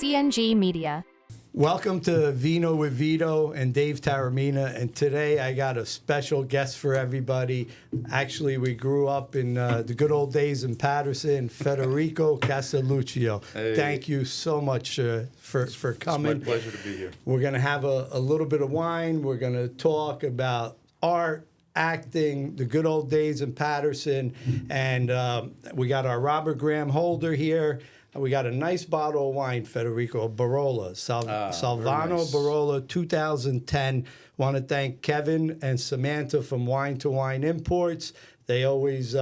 CNG Media. Welcome to Vino with Vito and Dave Taormina, and today I got a special guest for everybody. Actually, we grew up in the good old days in Paterson, Federico Castelluccio. Hey. Thank you so much for coming. It's my pleasure to be here. We're going to have a little bit of wine. We're going to talk about art, acting, the good old days in Paterson, and we got our Robert Graham holder here. We got a nice bottle of wine, Federico, Barola, Salvano nice. Barola 2010. Want to thank Kevin and Samantha from Wine to Wine Imports. They always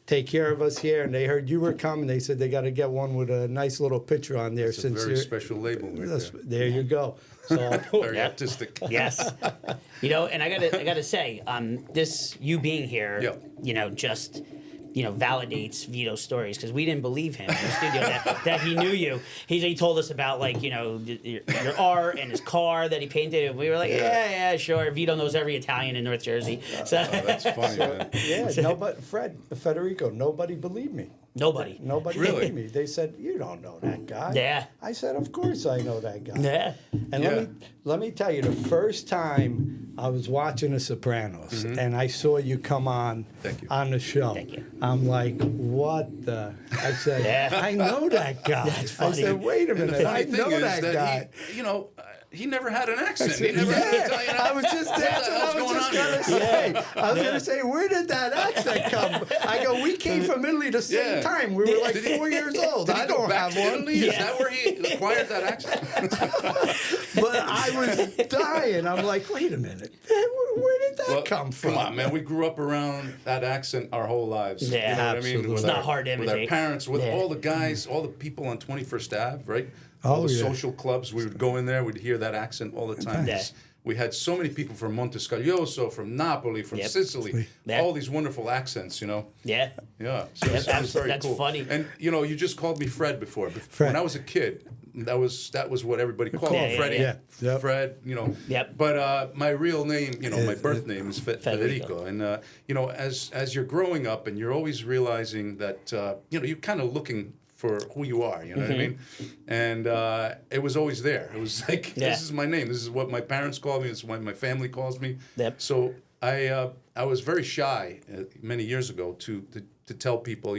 take care of us here, and they heard you were coming. They said they got to get one with a nice little picture on there. It's a very special label right there you go. So, Very artistic. Yes. You know, and I gotta say, this you being here, Yeah. you know, just validates Vito's stories, because we didn't believe him in the studio that he knew you. He told us about, like, your art and his car that he painted, and we were like, yeah, sure. Vito knows every Italian in North Jersey. So That's funny, man. yeah, Federico, nobody believed me. nobody. Nobody Really? believed me. They said, "You don't know that guy." Yeah. I said, "Of course I know that guy." Yeah. And Yeah. let me tell you, the first time I was watching The Sopranos and I saw you come on Thank you. on the show, Thank you. I'm like, "What the?" I said, Yeah. "I know that guy." That's I funny. said, "Wait a And minute, the I funny know thing is that guy." he never had an accent. He never had an Yeah, Italian I was just that's what I was just gonna say. I was gonna say, where did that accent come? I go, we came from Italy the same Yeah. time. We were like Did he- 4 years old. Did he I go don't back have to one. Italy? Is that where he acquired that accent? But I was dying. I'm like, wait a minute. Where did that come from? Come on, man. We grew up around that accent our whole lives. Yeah, you know what I absolutely. mean? It's not hard to With our imitate. parents, with Yeah. all the guys, all the people on 21st Ave, right? All Oh, the yeah. social clubs, we would go in there, we'd hear that accent all the time. Yeah. We had so many people from Montescaglioso, from Napoli, from Yep. Sicily, Yeah. all these wonderful accents, Yeah. Yeah, so Yep, it was very that's cool. funny. And you just called me Fred before. Fred. When I was a kid, that was what everybody called Yeah, me, yeah, Freddie. yeah. Yep. Fred, Yep. But my real name, my birth name is Federico. Federico. And as you're growing up, and you're always realizing that you're kind of looking for who you are. You know what I mean? And it was always there. It was like, Yeah. this is my name. This is what my parents call me. This is what my family calls me. Yep. So I was very shy many years ago to tell people,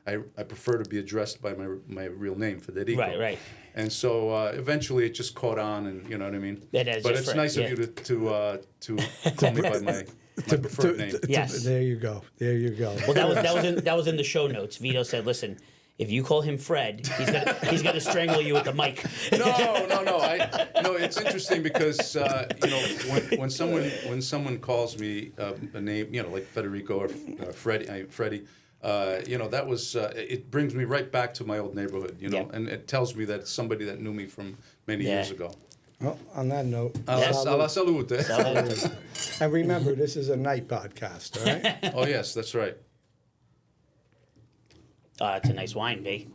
I prefer to be addressed by my real name, Federico. Right. And so eventually it just caught on, and you know what I mean. It is, But just it's Fred, nice yeah. of you to call me by my preferred name. Yes. There you go. There you go. Well, that was in the show notes. Vito said, "Listen, if you call him Fred, he's gonna strangle you with the mic." No. It's interesting because when someone calls me a name, like Federico or Freddie, that was it brings me right back to my old neighborhood, Yeah. and it tells me that it's somebody that knew me from many Yeah. years ago. Well, on that note, Alla salute. and remember, this is a night podcast, all right? Oh yes, that's right. It's a nice wine, B.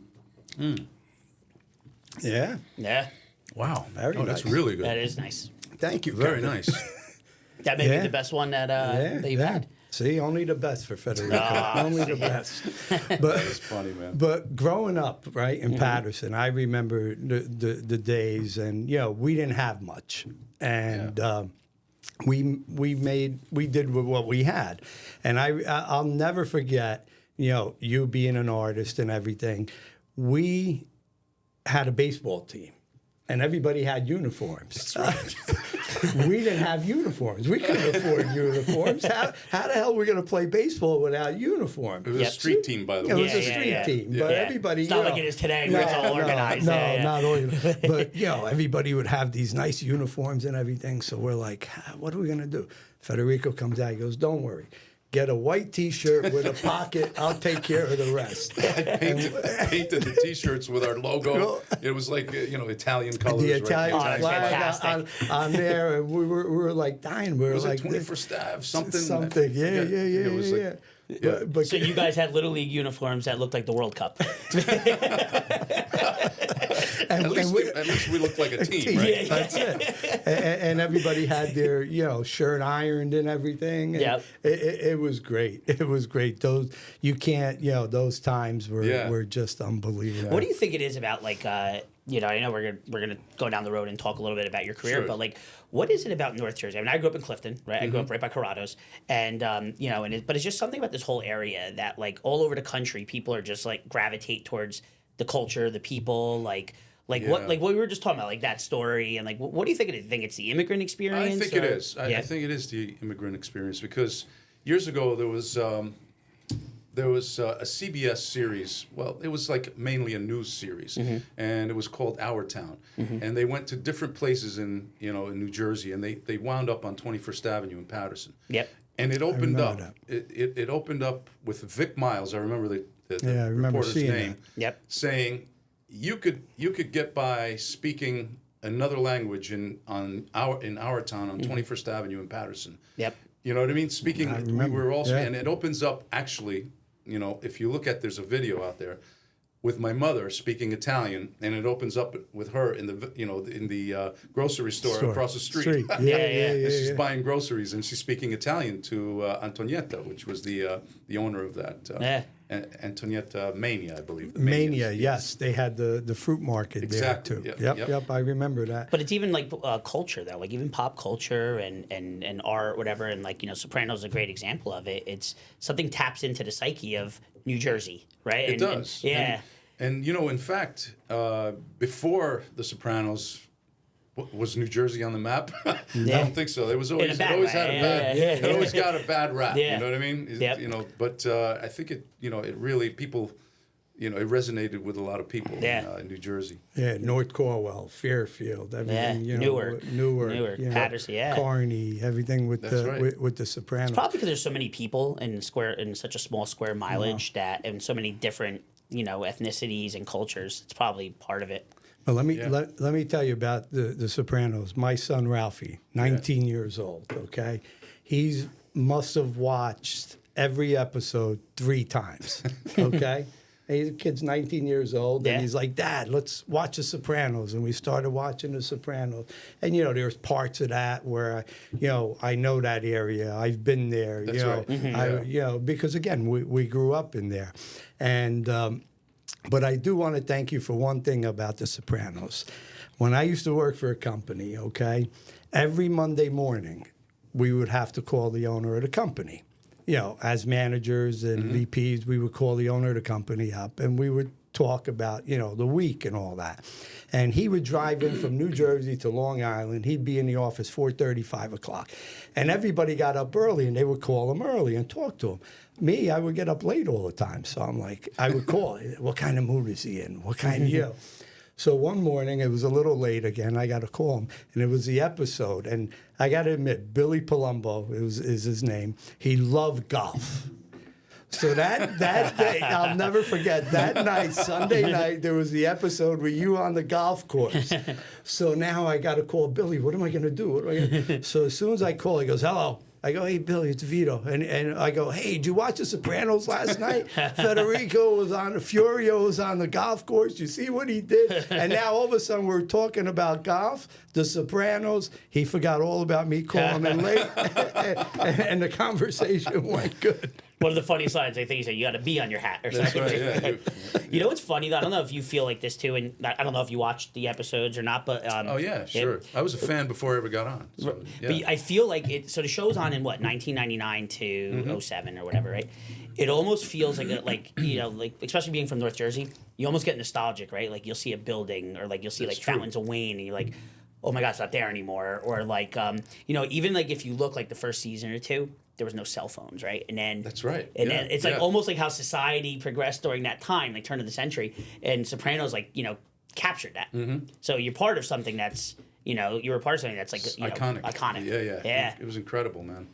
Yeah. Yeah, Wow, Very that's nice. really good. that is nice. Thank you. Very Kevin. nice. That may Yeah. be the best one that you've had. See, only the best for Federico. Only the best. But It's funny, man. But growing up, right, in Paterson, I remember the days, and we didn't have much, and we did with what we had, and I'll never forget, you being an artist and everything. We had a baseball team, and everybody had uniforms. That's right. We didn't have uniforms. We couldn't afford uniforms. How the hell are we going to play baseball without uniforms? It was a street team, by the It way. was a street team, but Yeah. everybody. It's not like it is today, where it's all organized. No, Yeah. not organized. But everybody would have these nice uniforms and everything. So we're like, what are we gonna do? Federico comes out. He goes, "Don't worry. Get a white T-shirt with a pocket. I'll take care of the rest." I painted the T-shirts with our logo. It was like Italian colors. The right? Italian Oh, flag fantastic. on there, and we were like dying. We were It was like, like 21st Ave, something. something. Yeah. It was like, But So you guys had Little League uniforms that looked like the World Cup. At least we looked like a team, right? Yeah. That's it. And everybody had their, shirt ironed and everything. And Yep. it was great. It was great. Those times were just unbelievable. What do you think it is about, like, I know we're gonna go down the road and talk a little bit about your career, Sure. but like, what is it about North Jersey? I mean, I grew up in Clifton, right? I grew up right by Corrado's, and but it's just something about this whole area that, like, all over the country, people are just like gravitate towards the culture, the people, like what we were just talking about, like that story, and like, what do you think it is? Think it's the immigrant experience? I think it is. I think it is the immigrant experience, because years ago there was a CBS series. Well, it was like mainly a news series, and it was called Our Town. And they went to different places in New Jersey, and they wound up on 21st Avenue in Paterson. Yep. And it opened up. that. It opened up with Vic Miles. I remember the I remember reporter's seeing name. that. Yep. Saying you could get by speaking another language in our town on 21st Avenue in Paterson. Yep. You know what I mean? Speaking, I we remember, were also, yeah. and it opens up actually. If you look at, there's a video out there with my mother speaking Italian, and it opens up with her in the grocery store across the street. Yeah. And she's buying groceries, and she's speaking Italian to Antonietta, which was the owner of that. Antonietta Mania, I believe. The Mania, Manias, yes. They had the fruit market Exactly, there, too. yep. Yep, I remember that. But it's even like culture, though, like even pop culture and art, whatever, and like, Sopranos is a great example of it. It's something taps into the psyche of New Jersey, right? It does. Yeah. And in fact, before The Sopranos, was New Jersey on the map? I don't think so. It always got a bad rap. Yeah. You know what I mean? Yep. But I think it really people, it resonated with a lot of people in New Jersey. Yeah, North Cornwall, Fairfield, everything. Newark, Paterson, Kearney, everything with That's with the Sopranos. Probably because there's so many people in such a small square mileage and so many different, ethnicities and cultures. It's probably part of it. Well, let me tell you about the Sopranos. My son Ralphie, 19 years old. Okay, he must have watched every episode 3 times. Okay, and the kid's 19 years old, and he's like, "Dad, let's watch The Sopranos." And we started watching The Sopranos. And there's parts of that where I know that area. I've been there. That's right. Because again, we grew up in there, and. But I do want to thank you for one thing about The Sopranos. When I used to work for a company, okay, every Monday morning, we would have to call the owner of the company. As managers and VPs, we would call the owner of the company up, and we would talk about, the week and all that. And he would drive in from New Jersey to Long Island. He'd be in the office 4:30, 5 o'clock. And everybody got up early, and they would call him early and talk to him. Me, I would get up late all the time. So I'm like, I would call, what kind of mood is he in? What kind of, So one morning, it was a little late again. I got to call him, and it was the episode. And I got to admit, Billy Palumbo is his name. He loved golf. So that day, I'll never forget, that night, Sunday night, there was the episode with you on the golf course. So now I got to call Billy. What am I going to do? So as soon as I call, he goes, "Hello." I go, "Hey, Billy, it's Vito." And I go, "Hey, did you watch The Sopranos last night? Federico was Furio was on the golf course. You see what he did?" And now all of a sudden we're talking about golf, The Sopranos. He forgot all about me calling him late, and the conversation went good. One of the funniest lines, I think, he said, "You got a bee on your hat," or something. That's right, yeah. You know what's funny, though? I don't know if you feel like this, too, and I don't know if you watched the episodes or not, but... Oh, yeah, sure. I was a fan before I ever got on. So, yeah. But I feel like so the show's on in, 1999 to 07 or whatever, right? It almost feels like, especially being from North Jersey, you almost get nostalgic, right? Like, you'll see a building, or, you'll see, Fountains of Wayne, and you're like, oh, my God, it's not there anymore. Or, even, if you look, the first season or two, there was no cell phones, right? And then that's right. And then it's almost like how society progressed during that time, turn of the century. And Sopranos, captured that. So you're part of something that's, you're a part of something that's iconic. Iconic. Yeah. It was incredible, man.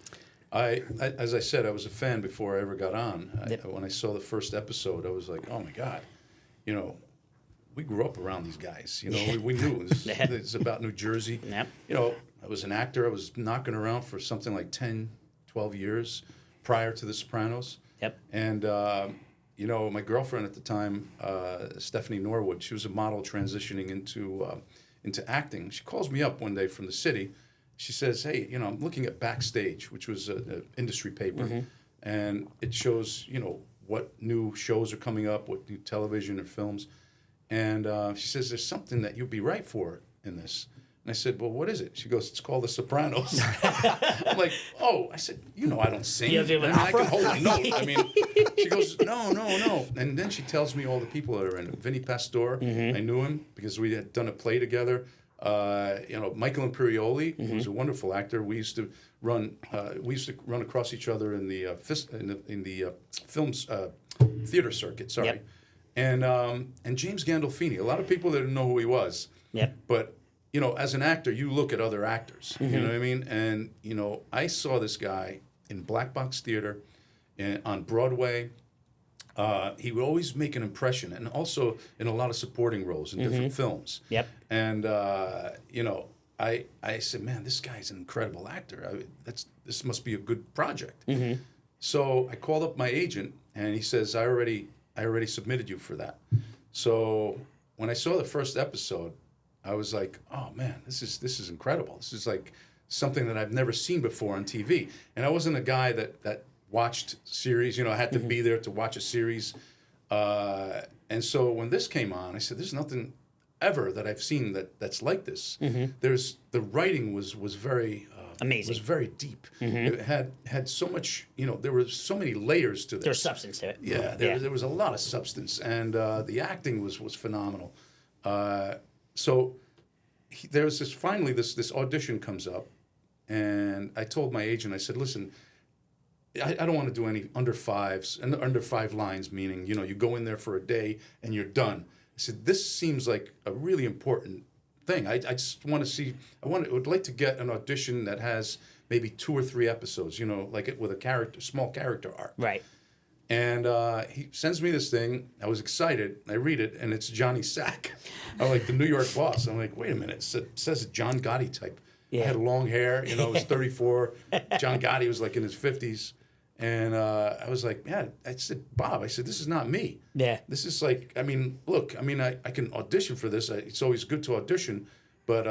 I as I said, I was a fan before I ever got on. When I saw the first episode, I was like, oh my God, we grew up around these guys. We knew it's about New Jersey. Yep. I was an actor. I was knocking around for something like 10, 12 years prior to The Sopranos. Yep. And you know, my girlfriend at the time, Stephanie Norwood, she was a model transitioning into acting. She calls me up one day from the city. She says, "Hey, you know, I'm looking at Backstage, which was an industry paper, and it shows, you know, what new shows are coming up, what new television or films." And she says, "There's something that you'd be right for in this." And I said, "Well, what is it?" She goes, "It's called The Sopranos." I'm like, "Oh," I said, "You know, I don't sing. You have to have an I can opera? hold a note." I mean, she goes, "No, no, no." And then she tells me all the people that are in it. Vinny Pastore, I knew him because we had done a play together. You know, Michael Imperioli, who's a wonderful actor. We used to run across each other in the films theater circuit. Sorry, Yep. And James Gandolfini. A lot of people didn't know who he was. Yep. But you know, as an actor, you look at other actors. You know what I mean? And you know, I saw this guy in Black Box Theater, on Broadway. He would always make an impression, and also in a lot of supporting roles in different films. Yep. And you know, I said, "Man, this guy's an incredible actor. This must be a good project." So I called up my agent, and he says, "I already submitted you for that." So when I saw the first episode, I was like, "Oh man, this is incredible. This is like something that I've never seen before on TV." And I wasn't a guy that watched series. You know, I had to be there to watch a series. And so when this came on, I said, "There's nothing ever that I've seen that's like this." The writing was very Amazing. Was very deep. It had so much. You know, there were so many layers to this. There's substance to it. Yeah, there was a lot of substance, and the acting was phenomenal. So there was finally this audition comes up, and I told my agent, I said, "Listen, I don't want to do any under 5s and under 5 lines, meaning, you know, you go in there for a day and you're done." I said, "This seems like a really important thing. I just want to see. Would like to get an audition that has maybe 2 or 3 episodes, you know, like it with a small character arc." Right. And he sends me this thing. I was excited. I read it, and it's Johnny Sack. I'm like, the New York boss. I'm like, wait a minute. It says a John Gotti type. Yeah. I had long hair. You know, I was 34. John Gotti was like in his 50s. And I was like, man, I said, "Bob," I said, "this is not me. Yeah. This is like, I mean, look, I mean, I can audition for this. It's always good to audition. But,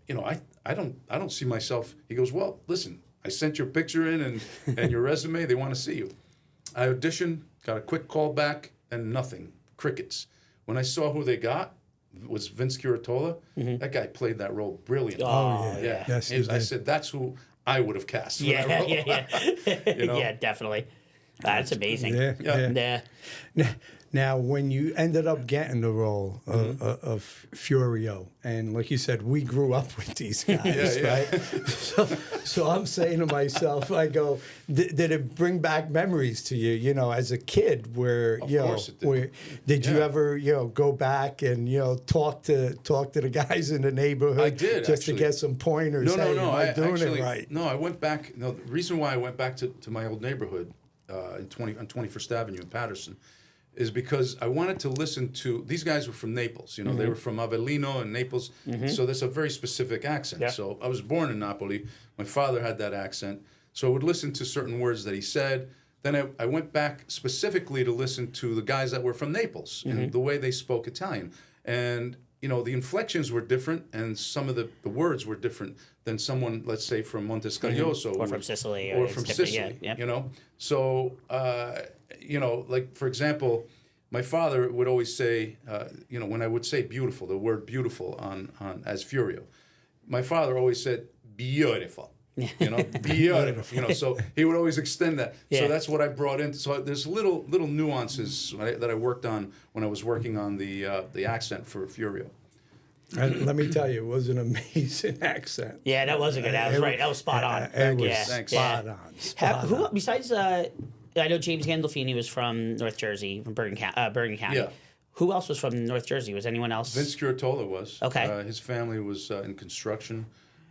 you know, I don't see myself." He goes, "Well, listen, I sent your picture in and your resume. They want to see you." I auditioned, got a quick call back, and nothing. Crickets. When I saw who they got, it was Vince Curatola. That guy played that role brilliantly. Oh, yeah. Yes, he I did. said, that's who I would have cast for Yeah, that role. yeah. You know? Yeah, definitely. That's amazing. Yeah. Yeah. Now, when you ended up getting the role of Furio, and like you said, we grew up with these guys, Yeah. right? So I'm saying to myself, I go, did it bring back memories to you, you know, as a kid, where, Of you know, course it did. did you Yeah. ever, you know, go back and, you know, talk to the guys in the neighborhood? I did, just to actually. get some pointers. No, Hey, no. am I doing actually, it right? No, I went back. No, the reason why I went back to my old neighborhood on 21st Avenue in Paterson is because I wanted to listen to, these guys were from Naples, you know, they were from Avellino and Naples, so there's a very specific accent. Yeah. So I was born in Napoli. My father had that accent. So I would listen to certain words that he said. Then I went back specifically to listen to the guys that were from Naples and the way they spoke Italian. And, you know, the inflections were different, and some of the words were different than someone, let's say, from Montescaglioso. Or from Sicily. Or it's from different, Sicily, yeah. you know? So, you know, like, for example, my father would always say, you know, when I would say beautiful, the word beautiful on as Furio, my father always said, beautiful. You know, beautiful. You know, so he would always extend that. Yeah. So that's what I brought in. So there's little nuances that I worked on when I was working on the accent for Furio. And let me tell you, it was an amazing accent. Yeah, that was a good. That was right. That was spot on. It was Yeah. Thanks. spot on. Spot Who on. besides? I know James Gandolfini was from North Jersey, from Bergen County. Yeah. Who else was from North Jersey? Was anyone else? Vince Curatola was. Okay. His family was in construction.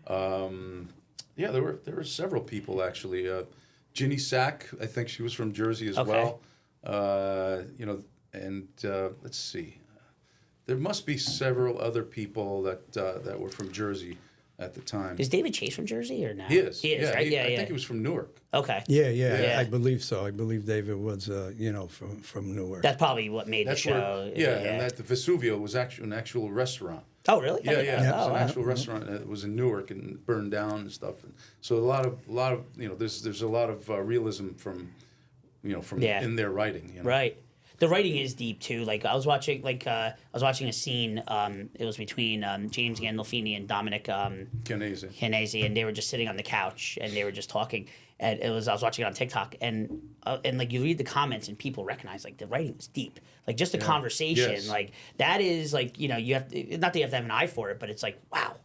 Yeah, there were several people actually. Ginny Sack, I think she was from Jersey as Okay. well. You know, and let's see, there must be several other people that were from Jersey. at the time. Is David Chase from Jersey or no? He is. He is, right? I think he was from Newark. Okay. Yeah, Yeah. I believe so. I believe David was, from Newark. That's probably what made That's the show. where, and that the Vesuvio was actually an actual restaurant. Oh, really? Yeah, yeah. It was Oh, an wow. actual restaurant that was in Newark and burned down and stuff. And so a lot of there's a lot of realism from in their writing. Right. The writing is deep too. Like I was watching a scene. It was between James Gandolfini and Dominic Chianese, and they were just sitting on the couch and they were just talking. And I was watching it on TikTok, and like you read the comments and people recognize like the writing is deep. Like just the conversation, Yes. like that is like you have to, not that you have to have an eye for it, but it's like wow.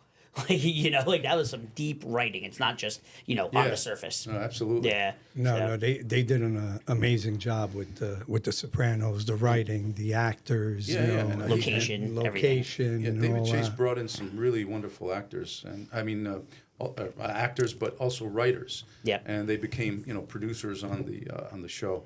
Like like that was some deep writing. It's not just on the surface. No, absolutely. Yeah. No, they did an amazing job with the Sopranos, the writing, the actors, and Location, location, Yeah, and David all Chase that. brought in some really wonderful actors, and I mean actors, but also writers. Yeah. And they became producers on the show.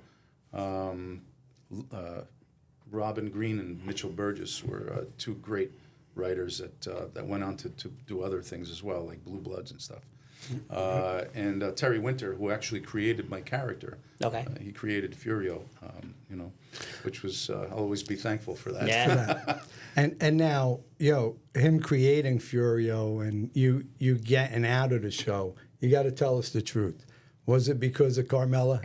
Robin Green and Mitchell Burgess were two great writers that went on to do other things as well, like Blue Bloods and stuff. And Terry Winter, who actually created my character. Okay. He created Furio, which was I'll always be thankful for that. Yeah. And now, him creating Furio and you getting out of the show, you got to tell us the truth. Was it because of Carmela?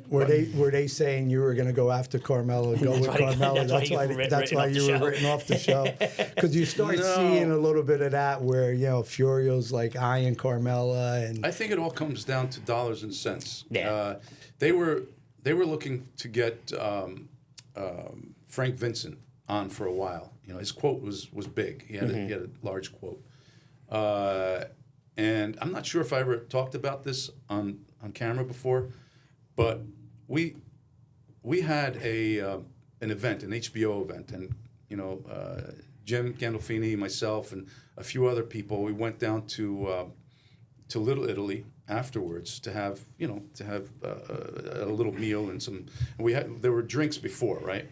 Were they saying you were going to go after Carmela, go with Carmela? That's why you were written off the show. Because you start seeing a little bit of that where Furio's like eyeing Carmela, and I think it all comes down to dollars and cents. Yeah. They were looking to get Frank Vincent on for a while. His quote was big. He had a large quote, and I'm not sure if I ever talked about this on camera before, but we had an event, an HBO event, and Jim Gandolfini, myself, and a few other people. We went down to Little Italy afterwards to have a little meal and some. And there were drinks before, right?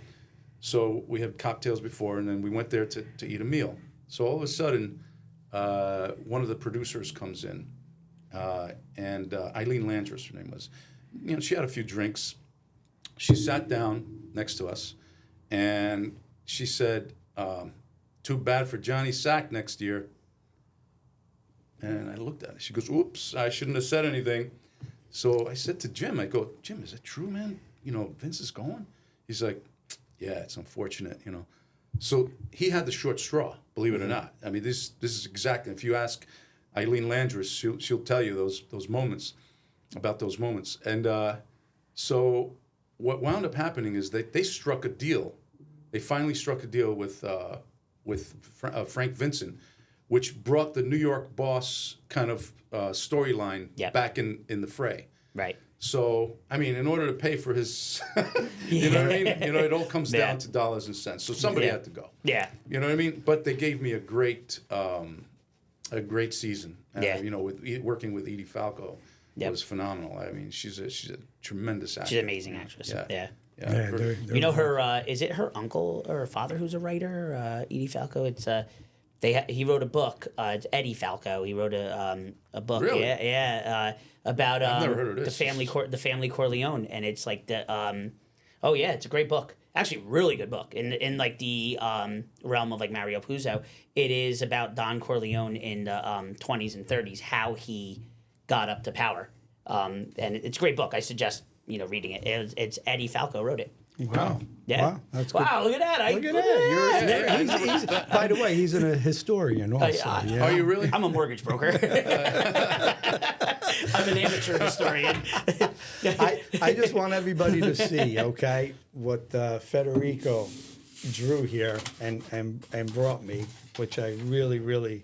So we had cocktails before, and then we went there to eat a meal. So all of a sudden, one of the producers comes in, and Eileen Landris, her name was. She had a few drinks. She sat down next to us, and she said, "Too bad for Johnny Sack next year." And I looked at her. She goes, "Oops, I shouldn't have said anything." So I said to Jim, I go, "Jim, is it true, man? Vince is going?" He's like, "Yeah, it's unfortunate, So he had the short straw, believe it or not. I mean, this is exactly. If you ask Eileen Landris, she'll tell you those moments. About those moments. And so what wound up happening is they struck a deal. They finally struck a deal with Frank Vincent, which brought the New York Boss kind of storyline back in the fray. Right. So, I mean, in order to pay for his, you know what I mean? It all comes down to dollars and cents. So somebody had to go. Yeah. You know what I mean? But they gave me a great season. With working with Edie Falco. It was phenomenal. I mean, she's a tremendous actress. She's an amazing actress. Yeah. they're her? Is it her uncle or her father who's a writer? Edie Falco. It's he wrote a book. It's Eddie Falco. He wrote a book. Really? Yeah. About I've never heard of this. the family Corleone, and it's like it's a great book. Actually, really good book. In like the realm of like Mario Puzo, it is about Don Corleone in the 20s and 30s, how he got up to power, and it's a great book. I suggest reading it. It's Eddie Falco wrote it. Wow. Yeah. Wow. That's good. Wow, look at that. Look at that. He's, by the way, he's a historian also. Are you really? I'm a mortgage broker. I'm an amateur historian. I just want everybody to see, okay, what Federico drew here and brought me, which I really, really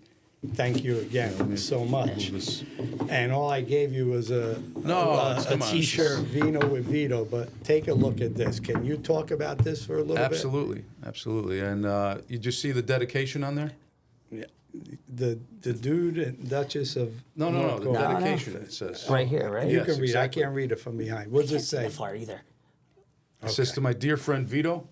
thank you again so much. And all I gave you was a T-shirt, Vino with Vito. But take a look at this. Can you talk about this for a little Absolutely. And you just see the dedication on there? bit? The dude and Duchess of No, North the Carolina. dedication, it says. Right here, right? You Yes, can read. exactly. I can't read it from behind. What does it Can't see say? that far either. It says to my dear friend Vito,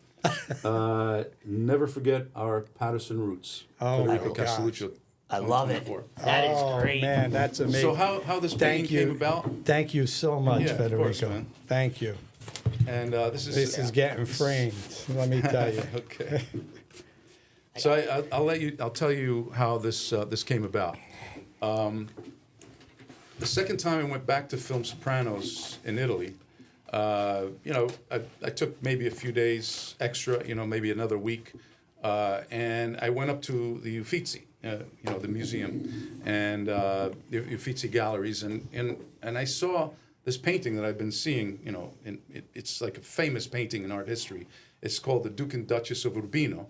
never forget our Paterson roots. Oh, Federico my gosh. Castelluccio I love it. 2024. That is Oh, great. man, that's amazing. So how this painting came about? Thank you so much, Yeah, of Federico. course, man. Thank you. And this is Getting framed. Let me tell you. Okay. So I'll tell you how this came about. The second time I went back to film Sopranos in Italy, I took maybe a few days extra, maybe another week, and I went up to the Uffizi, the museum, and the Uffizi galleries, and I saw this painting that I've been seeing, it's like a famous painting in art history. It's called the Duke and Duchess of Urbino,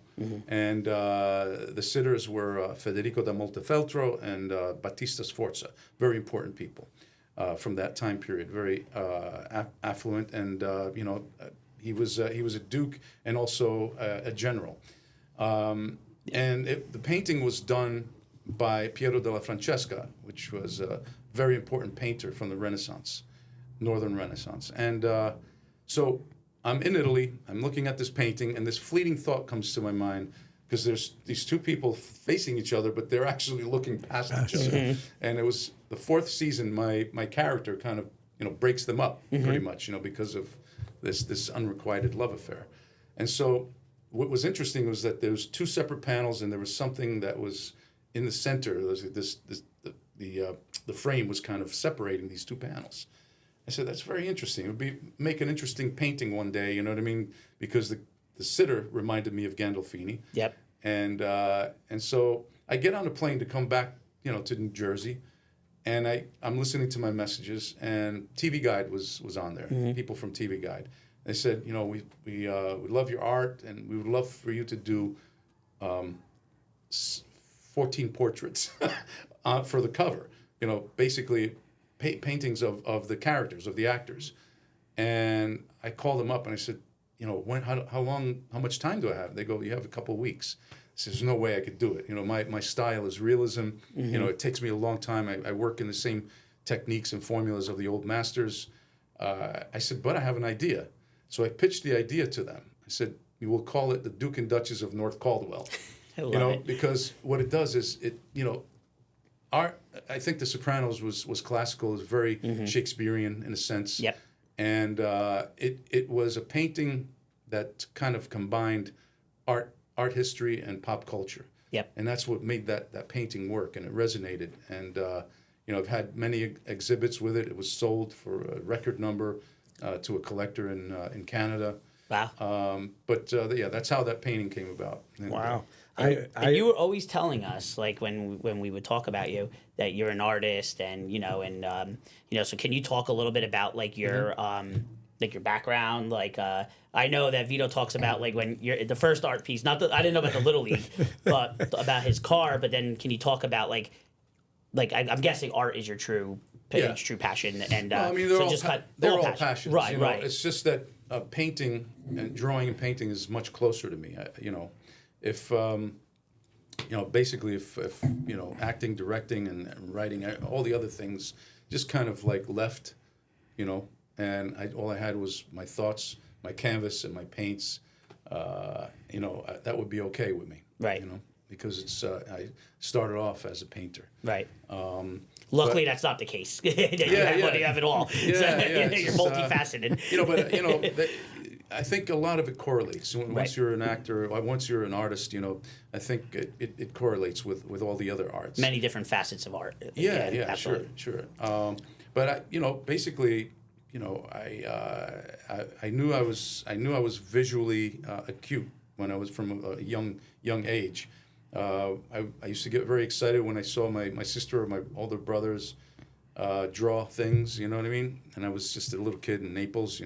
and the sitters were Federico da Montefeltro and Battista Sforza, very important people from that time period, very affluent, and he was a duke and also a general. And the painting was done by Piero della Francesca, which was a very important painter from the Renaissance, Northern Renaissance, and so. I'm in Italy, I'm looking at this painting, and this fleeting thought comes to my mind, because there's these two people facing each other, but they're actually looking past each other. And it was the fourth season, my character kind of, breaks them up, pretty much, because of this unrequited love affair. And so what was interesting was that there was two separate panels, and there was something that was in the center. There was the frame was kind of separating these two panels. I said, that's very interesting. It would make an interesting painting one day, you know what I mean? Because the sitter reminded me of Gandolfini. Yep. And so I get on a plane to come back, to New Jersey, and I'm listening to my messages, and TV Guide was on there, people from TV Guide. They said, we love your art, and we would love for you to do 14 portraits for the cover, basically paintings of the characters, of the actors. And I called them up and I said, how much time do I have? They go, you have a couple of weeks. I said, there's no way I could do it. My style is realism. It takes me a long time. I work in the same techniques and formulas of the old masters. I said, but I have an idea. So I pitched the idea to them. I said, we will call it the Duke and Duchess of North Caldwell. I love it. Because what it does is I think The Sopranos was classical, it was very Shakespearean in a sense. Yep. And it was a painting that kind of combined art history and pop culture. Yep. And that's what made that painting work, and it resonated. And I've had many exhibits with it. It was sold for a record number to a collector in Canada. Wow. But that's how that painting came about. And, Wow. And you were always telling us, like when we would talk about you, that you're an artist, and so can you talk a little bit about like your your background? Like I know that Vito talks about like when you're the first art piece. I didn't know about the Little League, but about his car. But then can you talk about like I'm guessing art is your true passion, and they're all passions. Right, right. It's just that painting and drawing and painting is much closer to me. If basically if acting, directing, and writing, all the other things just kind of like left, and all I had was my thoughts, my canvas, and my paints. That would be okay with me. Right. Because it's I started off as a painter. Right. Luckily, that's not the case. You have it all. You're multifaceted. I think a lot of it correlates. Once you're an actor, once you're an artist, I think it correlates with all the other arts. Many different facets of art. Absolutely. Sure. But basically, I knew I was visually acute when I was from a young age. I used to get very excited when I saw my sister or my older brothers draw things, you know what I mean? And I was just a little kid in Naples,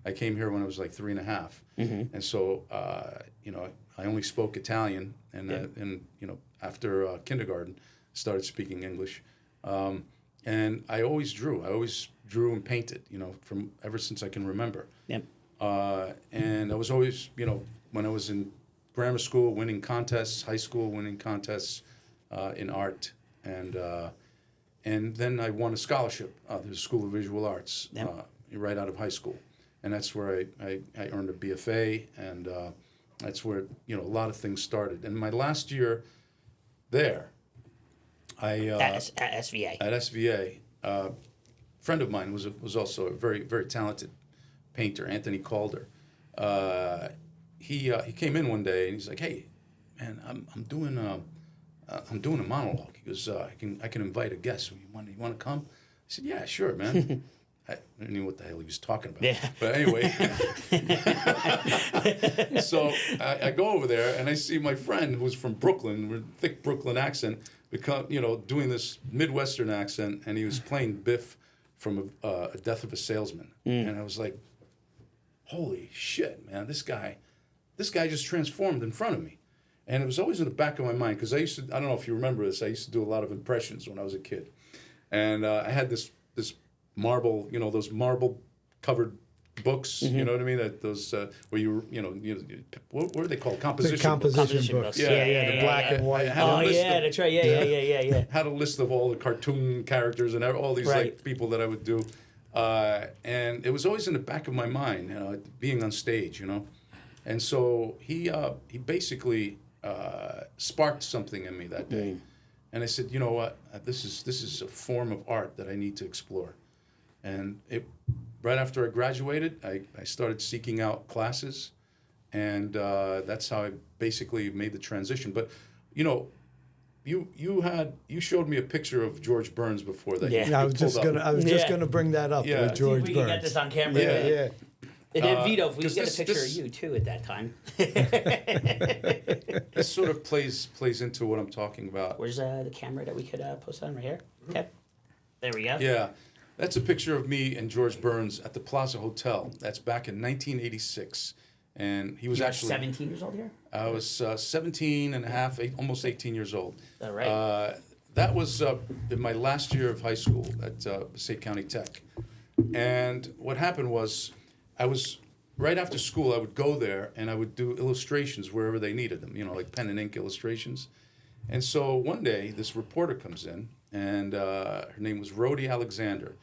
I came here when I was like 3.5. And so, I only spoke Italian, and after kindergarten, started speaking English. And I always drew. I always drew and painted, from ever since I can remember. Yep. And I was always, when I was in grammar school, winning contests, high school, winning contests in art, and then I won a scholarship at the School of Visual Arts right out of high school, and that's where I earned a BFA, and that's where a lot of things started. And my last year there, At SVA. At SVA, friend of mine was also a very, very talented painter, Anthony Calder. He came in one day and he's like, "Hey, man, I'm doing a monologue." He goes, "I can invite a guest. You want to come?" I said, "Yeah, sure, man." I didn't know what the hell he was talking about. Yeah. But anyway, so I go over there and I see my friend who's from Brooklyn, with a thick Brooklyn accent, doing this Midwestern accent, and he was playing Biff from a Death of a Salesman. And I was like, holy shit, man, this guy just transformed in front of me. And it was always in the back of my mind, because I don't know if you remember this, I used to do a lot of impressions when I was a kid. And I had this marble, those marble covered books, you know what I mean? Those where what are they called? Composition books. Yeah, the black and white. That's right. Yeah. Had a list of all the cartoon characters and all these like people that I would do, and it was always in the back of my mind, being on stage, And so he basically sparked something in me that day, and I said, you know what, this is a form of art that I need to explore. And right after I graduated, I started seeking out classes, and that's how I basically made the transition. But, you showed me a picture of George Burns before that. Yeah, I was just gonna bring that up with George See if we Burns. can get this on camera. Yeah. And then Vito, if we could get a picture of you too at that time. This sort of plays into what I'm talking about. Where's the camera that we could post on right here? Okay, there we go. Yeah. That's a picture of me and George Burns at the Plaza Hotel. That's back in 1986. And he was actually 17 years old here? I was 17 and a half, almost 18 years old. Is that right? That was in my last year of high school at Passaic County Tech. And what happened was, right after school, I would go there and I would do illustrations wherever they needed them, like pen and ink illustrations. And so one day, this reporter comes in, and her name was Rhodey Alexander.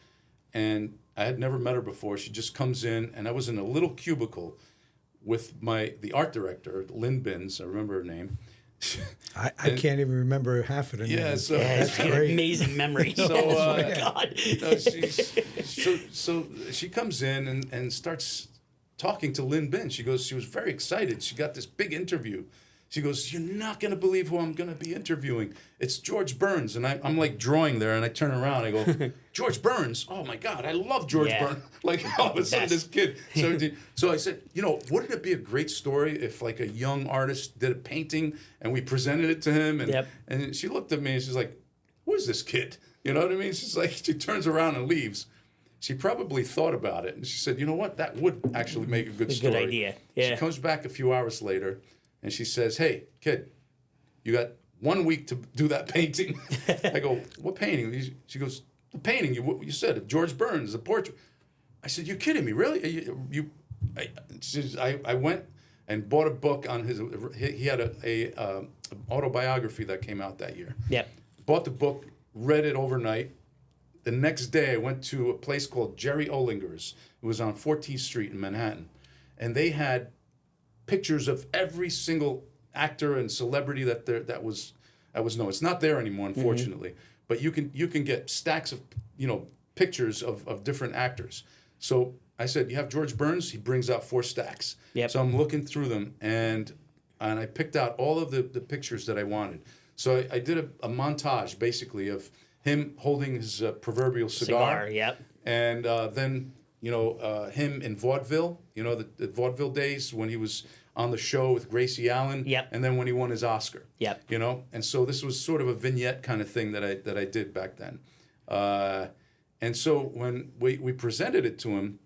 And I had never met her before. She just comes in, and I was in a little cubicle with the art director, Lynn Binns. I remember her name. I can't even remember half of the names. That's great. Amazing memory. So, oh my God. So she comes in and starts talking to Lynn Binns. She was very excited. She got this big interview. She goes, "You're not going to believe who I'm going to be interviewing. It's George Burns." And I'm like drawing there, and I turn around, I go, "George Burns? Oh my God, I love George Burns." Like all of a sudden, this kid, 17. So I said, wouldn't it be a great story if like a young artist did a painting and we presented it to him? And and she looked at me and she's like, "Who is this kid?" You know what I mean? She's like, she turns around and leaves. She probably thought about it, and she said, "You know what? That would actually make a good story." Good idea. Yeah. She comes back a few hours later. And she says, "Hey, kid, you got 1 week to do that painting." I go, "What painting?" She goes, "The painting you said of George Burns, the portrait." I said, "You're kidding me, really?" I went and bought a book on his. He had a autobiography that came out that year. Yep. Bought the book, read it overnight. The next day, I went to a place called Jerry Olinger's. It was on 14th Street in Manhattan, and they had pictures of every single actor and celebrity that was known. It's not there anymore, unfortunately. But you can get stacks of pictures of different actors. So I said, "You have George Burns?" He brings out 4 stacks. Yep. So I'm looking through them, and I picked out all of the pictures that I wanted. So I did a montage basically of him holding his proverbial cigar. Yep. And then him in vaudeville, the vaudeville days when he was on the show with Gracie Allen. Yep. And then when he won his Oscar. Yep. And so this was sort of a vignette kind of thing that I did back then. And so when we presented it to him,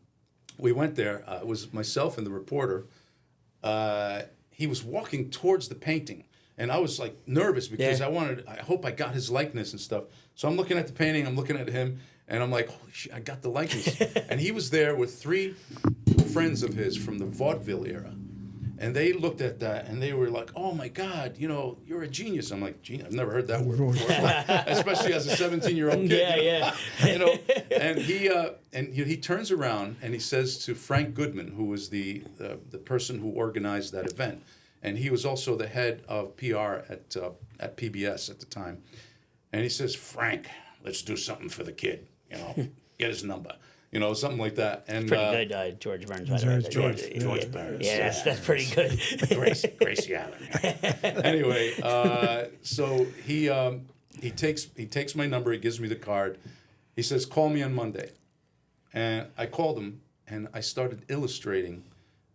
we went there. It was myself and the reporter. He was walking towards the painting. And I was like nervous because I hope I got his likeness and stuff. So I'm looking at the painting, I'm looking at him, and I'm like, holy shit, I got the likeness. And he was there with 3 friends of his from the vaudeville era. And they looked at that and they were like, "Oh my God, you're a genius." I'm like, "Genius? I've never heard that word before." Especially as a 17-year-old kid. And he turns around and he says to Frank Goodman, who was the person who organized that event, and he was also the head of PR at PBS at the time. And he says, Frank, let's do something for the kid. Get his number. Something like that. And Pretty good, George Burns. By the way. George Burns. Yeah, that's pretty good. Gracie Allen. Anyway, so he takes my number. He gives me the card. He says, call me on Monday. And I called him, and I started illustrating.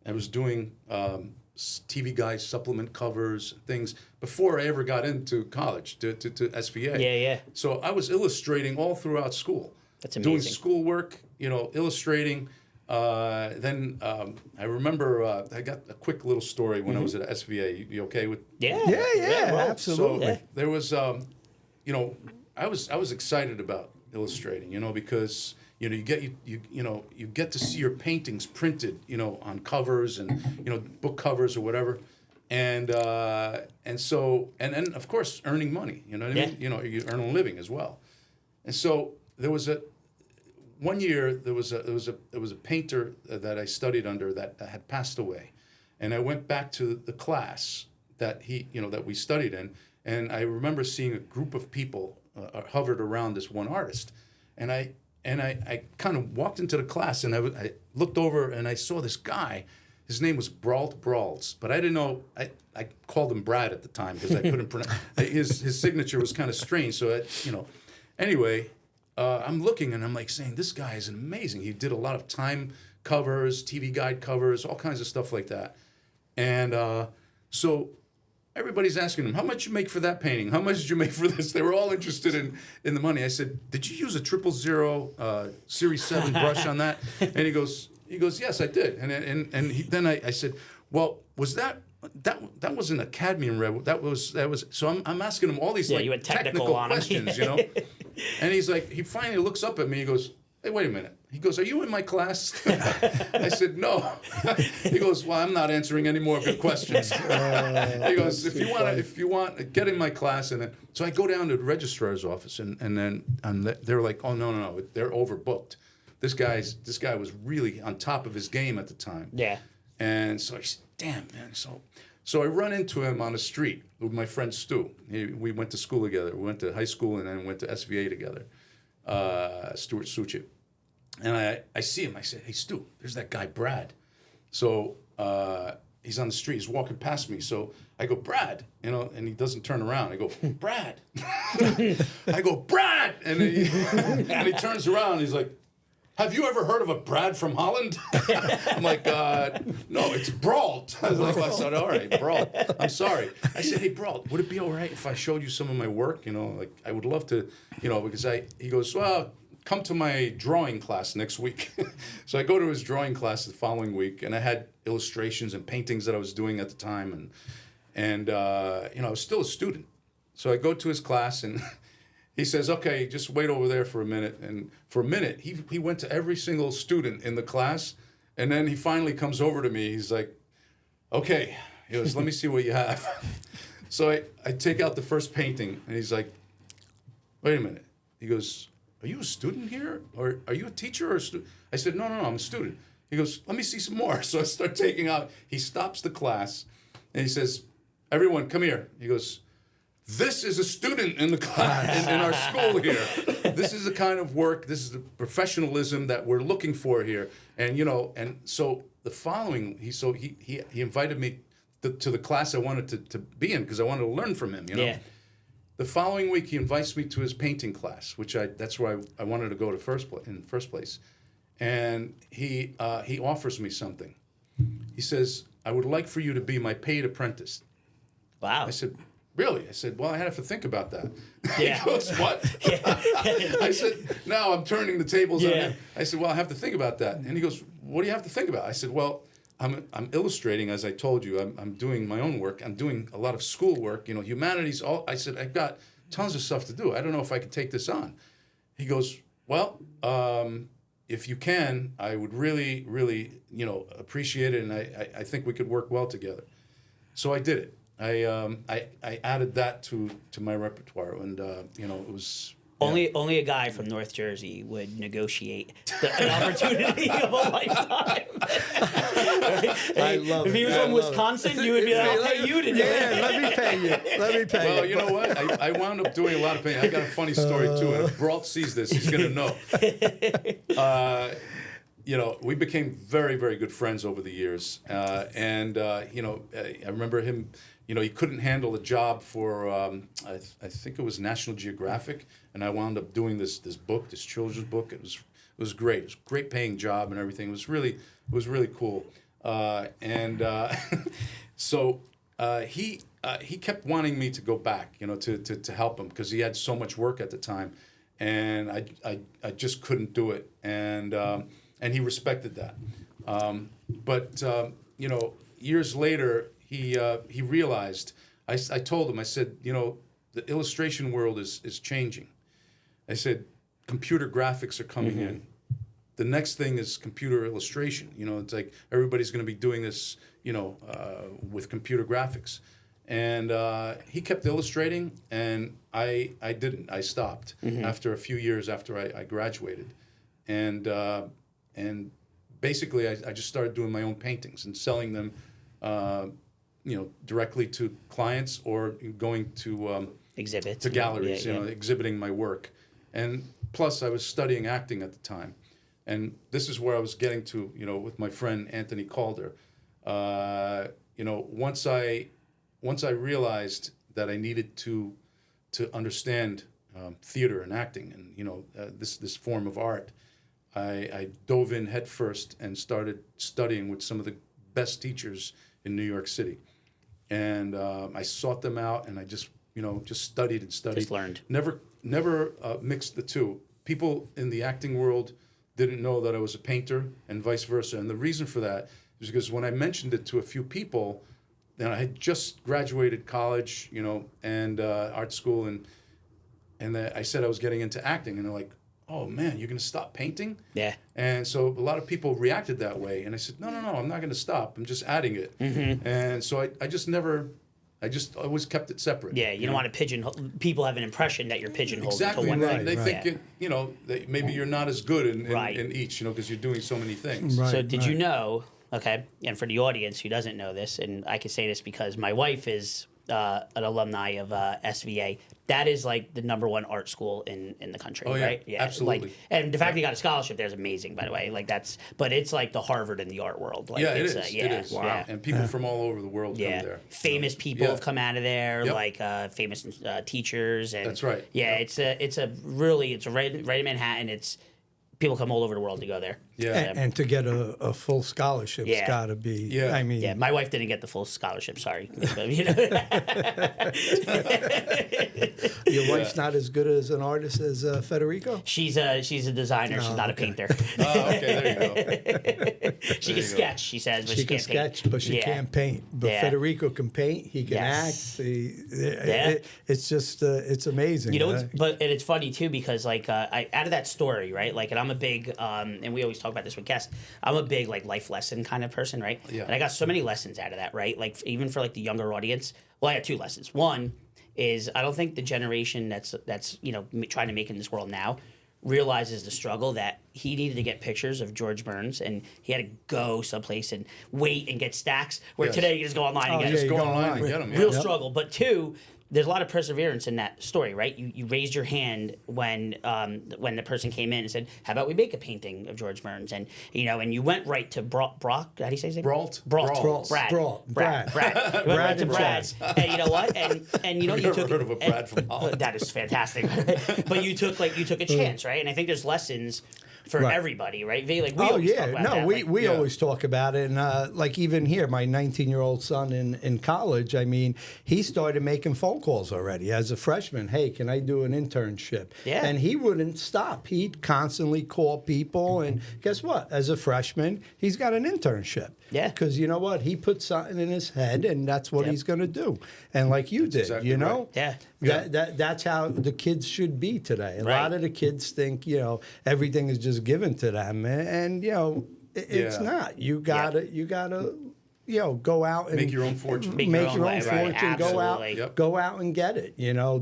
I was doing TV Guide supplement covers, things, before I ever got into college, to SVA. Yeah. So I was illustrating all throughout school. That's amazing. Doing schoolwork, illustrating. Then I remember I got a quick little story when I was at SVA. You okay with? Yeah. Yeah, absolutely. So there was, I was excited about illustrating, because you get to see your paintings printed, on covers and book covers or whatever, and so then of course earning money, you know what I mean? You earn a living as well, and so there was one year there was a painter that I studied under that had passed away, and I went back to the class that that we studied in, and I remember seeing a group of people hovered around this one artist, and I kind of walked into the class, and I looked over and I saw this guy. His name was Brawls, but I didn't know. I called him Brad at the time because I couldn't pronounce. His signature was kind of strange. So anyway, I'm looking and I'm like saying, this guy is amazing. He did a lot of Time covers, TV Guide covers, all kinds of stuff like that. And so everybody's asking him, how much you make for that painting? How much did you make for this? They were all interested in the money. I said, did you use a 000 Series 7 brush on that? And he goes, yes, I did. Then I said, well, was that wasn't a cadmium red. That was. So I'm asking him all these you went technical on questions, And he's like, he finally looks up at me. He goes, hey, wait a minute. He goes, are you in my class? I said, no. He goes, well, I'm not answering any more of your questions. He goes, if you want, get in my class. And then, so I go down to the registrar's office, and then they're like, oh, no, they're overbooked. This guy was really on top of his game at the time. Yeah. And so I said, damn, man. So I run into him on the street with my friend Stu. We went to school together. We went to high school and then went to SVA together, Stuart Suchet. And I see him. I said, hey, Stu, there's that guy, Brad. So he's on the street. He's walking past me. So I go, Brad, and he doesn't turn around. I go, Brad. I go, Brad. And he turns around. He's like, have you ever heard of a Brad from Holland? I'm like, no, it's Brault. I said, all right, Brault. I'm sorry. I said, hey, Brault, would it be all right if I showed you some of my work? I would love to, because he goes, well, come to my drawing class next week. So I go to his drawing class the following week, and I had illustrations and paintings that I was doing at the time, and I was still a student. So I go to his class, and he says, okay, just wait over there for a minute. And for a minute, he went to every single student in the class. And then he finally comes over to me. He's like, okay. He goes, let me see what you have. So I take out the first painting. And he's like, wait a minute. He goes, are you a student here? Or are you a teacher or a student? I said, no, I'm a student. He goes, let me see some more. So I start taking out. He stops the class. And he says, everyone, come here. He goes, this is a student in the class, in our school here. This is the kind of work, this is the professionalism that we're looking for here. And, and so the following, he invited me to the class I wanted to be in because I wanted to learn from him, Yeah. The following week, he invites me to his painting class, that's where I wanted to go in the first place. And he offers me something. He says, I would like for you to be my paid apprentice. Wow. I said, really? I said, well, I have to think about that. Yeah. He goes, what? I said, no, I'm turning the tables on him. I said, well, I have to think about that. And he goes, what do you have to think about? I said, well, I'm illustrating, as I told you. I'm doing my own work. I'm doing a lot of school work, humanities. I said, I've got tons of stuff to do. I don't know if I could take this on. He goes, well, if you can, I would really, really, appreciate it. And I think we could work well together. So I did it. I added that to my repertoire, and it was Only a guy from North Jersey would negotiate an opportunity of a lifetime. I love If it. he was I from love Wisconsin, you would be like, I'll pay you to do it. Yeah, let me pay you. Let me pay Well, you. you know what? I wound up doing a lot of painting. I got a funny story too, and if Brault sees this, he's gonna know. You know, we became very, very good friends over the years, and you know, I remember him. You know, he couldn't handle a job for I think it was National Geographic, and I wound up doing this book, this children's book. It was great. It was a great paying job and everything. It was really cool. So he kept wanting me to go back, you know, to help him because he had so much work at the time, and I just couldn't do it, and he respected that. But you know, years later, he realized. I told him, I said, you know, the illustration world is changing. I said, computer graphics are coming in. The next thing is computer illustration. You know, it's like everybody's going to be doing this, you know, with computer graphics. And he kept illustrating, and I didn't. I stopped after a few years after I graduated, and basically I just started doing my own paintings and selling them, you know, directly to clients or going to Exhibits. to galleries, you know, exhibiting my work. And plus, I was studying acting at the time. And this is where I was getting to, you know, with my friend Anthony Calder. You know, once I realized that I needed to understand theater and acting and, you know, this form of art, I dove in headfirst and started studying with some of the best teachers in New York City. And I sought them out, and I just, you know, just studied and studied. Just learned. Never mixed the two. People in the acting world didn't know that I was a painter, and vice versa. And the reason for that is because when I mentioned it to a few people, then I had just graduated college, you know, and art school, and I said I was getting into acting, and they're like, "Oh man, you're gonna stop painting?" Yeah. And so a lot of people reacted that way, and I said, "No, I'm not gonna stop. I'm just adding it." And so I just always kept it separate. Yeah, you don't want to pigeonhole. People have an impression that you're pigeonholed Exactly. to one Right. thing. They Right. think, you know, that maybe you're not as good in Right. each, you know, because you're doing so many things. Right. So did you know, okay, and for the audience who doesn't know this, and I can say this because my wife is an alumni of SVA. That is like the #1 art school in the country, Oh, yeah. right? Yeah, Absolutely. Like, and the fact that you got a scholarship there is amazing, by the way. Like but it's like the Harvard in the art world. Like, Yeah, it it's, is. yeah, It is. Yeah. And people from all over the world Yeah, come there. famous people Yeah. have come out of there, Yep. like famous teachers, and That's right. Yeah, it's right in Manhattan. It's people come all over the world to go there. Yeah. And to get a full scholarship's Yeah. got to be. Yeah. I mean, Yeah, my wife didn't get the full scholarship. Sorry, But, you know. your wife's not as good as an artist as Federico. She's a designer. She's not a okay. painter. Oh, okay, there you go. She can sketch. She says, but She she can can't paint. sketch, but she Yeah. can't paint. But Yeah. Federico can paint. He can Yes. act. Yeah. It's just it's amazing. You know, and it's funny too because like out of that story, right? Like, and I'm a big and we always talk about this with guests. I'm a big like life lesson kind of person, right? Yeah. And I got so many lessons out of that, right? Like even for like the younger audience. Well, I got 2 lessons. One is I don't think the generation that's you know trying to make in this world now realizes the struggle that he needed to get pictures of George Burns and he had to go someplace and wait and get stacks. Where Yes. today you just go online and Oh, get yeah, Just you go go online online. and get them. real Yeah. struggle. But 2, there's a lot of perseverance in that story, right? You raised your hand when the person came in and said, "How about we make a painting of George Burns?" And you know, and you went right to Brock. How do you say his name? Brault. Brault. Brad. Brault. Brad. Brad. You went right Brad to and Brad. Chad. And you know what? And you know, I've you never took heard of a Brad from Holland. That is fantastic. But you took a chance, right? And I think there's lessons for Right. everybody, right? We always talk about no, that. we Yeah. always talk about it, and like even here, my 19-year-old son in college. I mean, he started making phone calls already as a freshman. Hey, can I do an internship? Yeah. And he wouldn't stop. He'd constantly call people, and guess what? As a freshman, he's got an internship. Yeah. Because you know what? He put something in his head, and that's what Yep. he's going to do. And like you did, exactly you know. right. Yeah. That's how the kids should be today. A Right. lot of the kids think, you know, everything is just given to them, and you know, it's Yeah. not. You gotta go out and Make your own fortune. Make your your own own way, right, fortune. Go out, absolutely. Yep. go out and get it.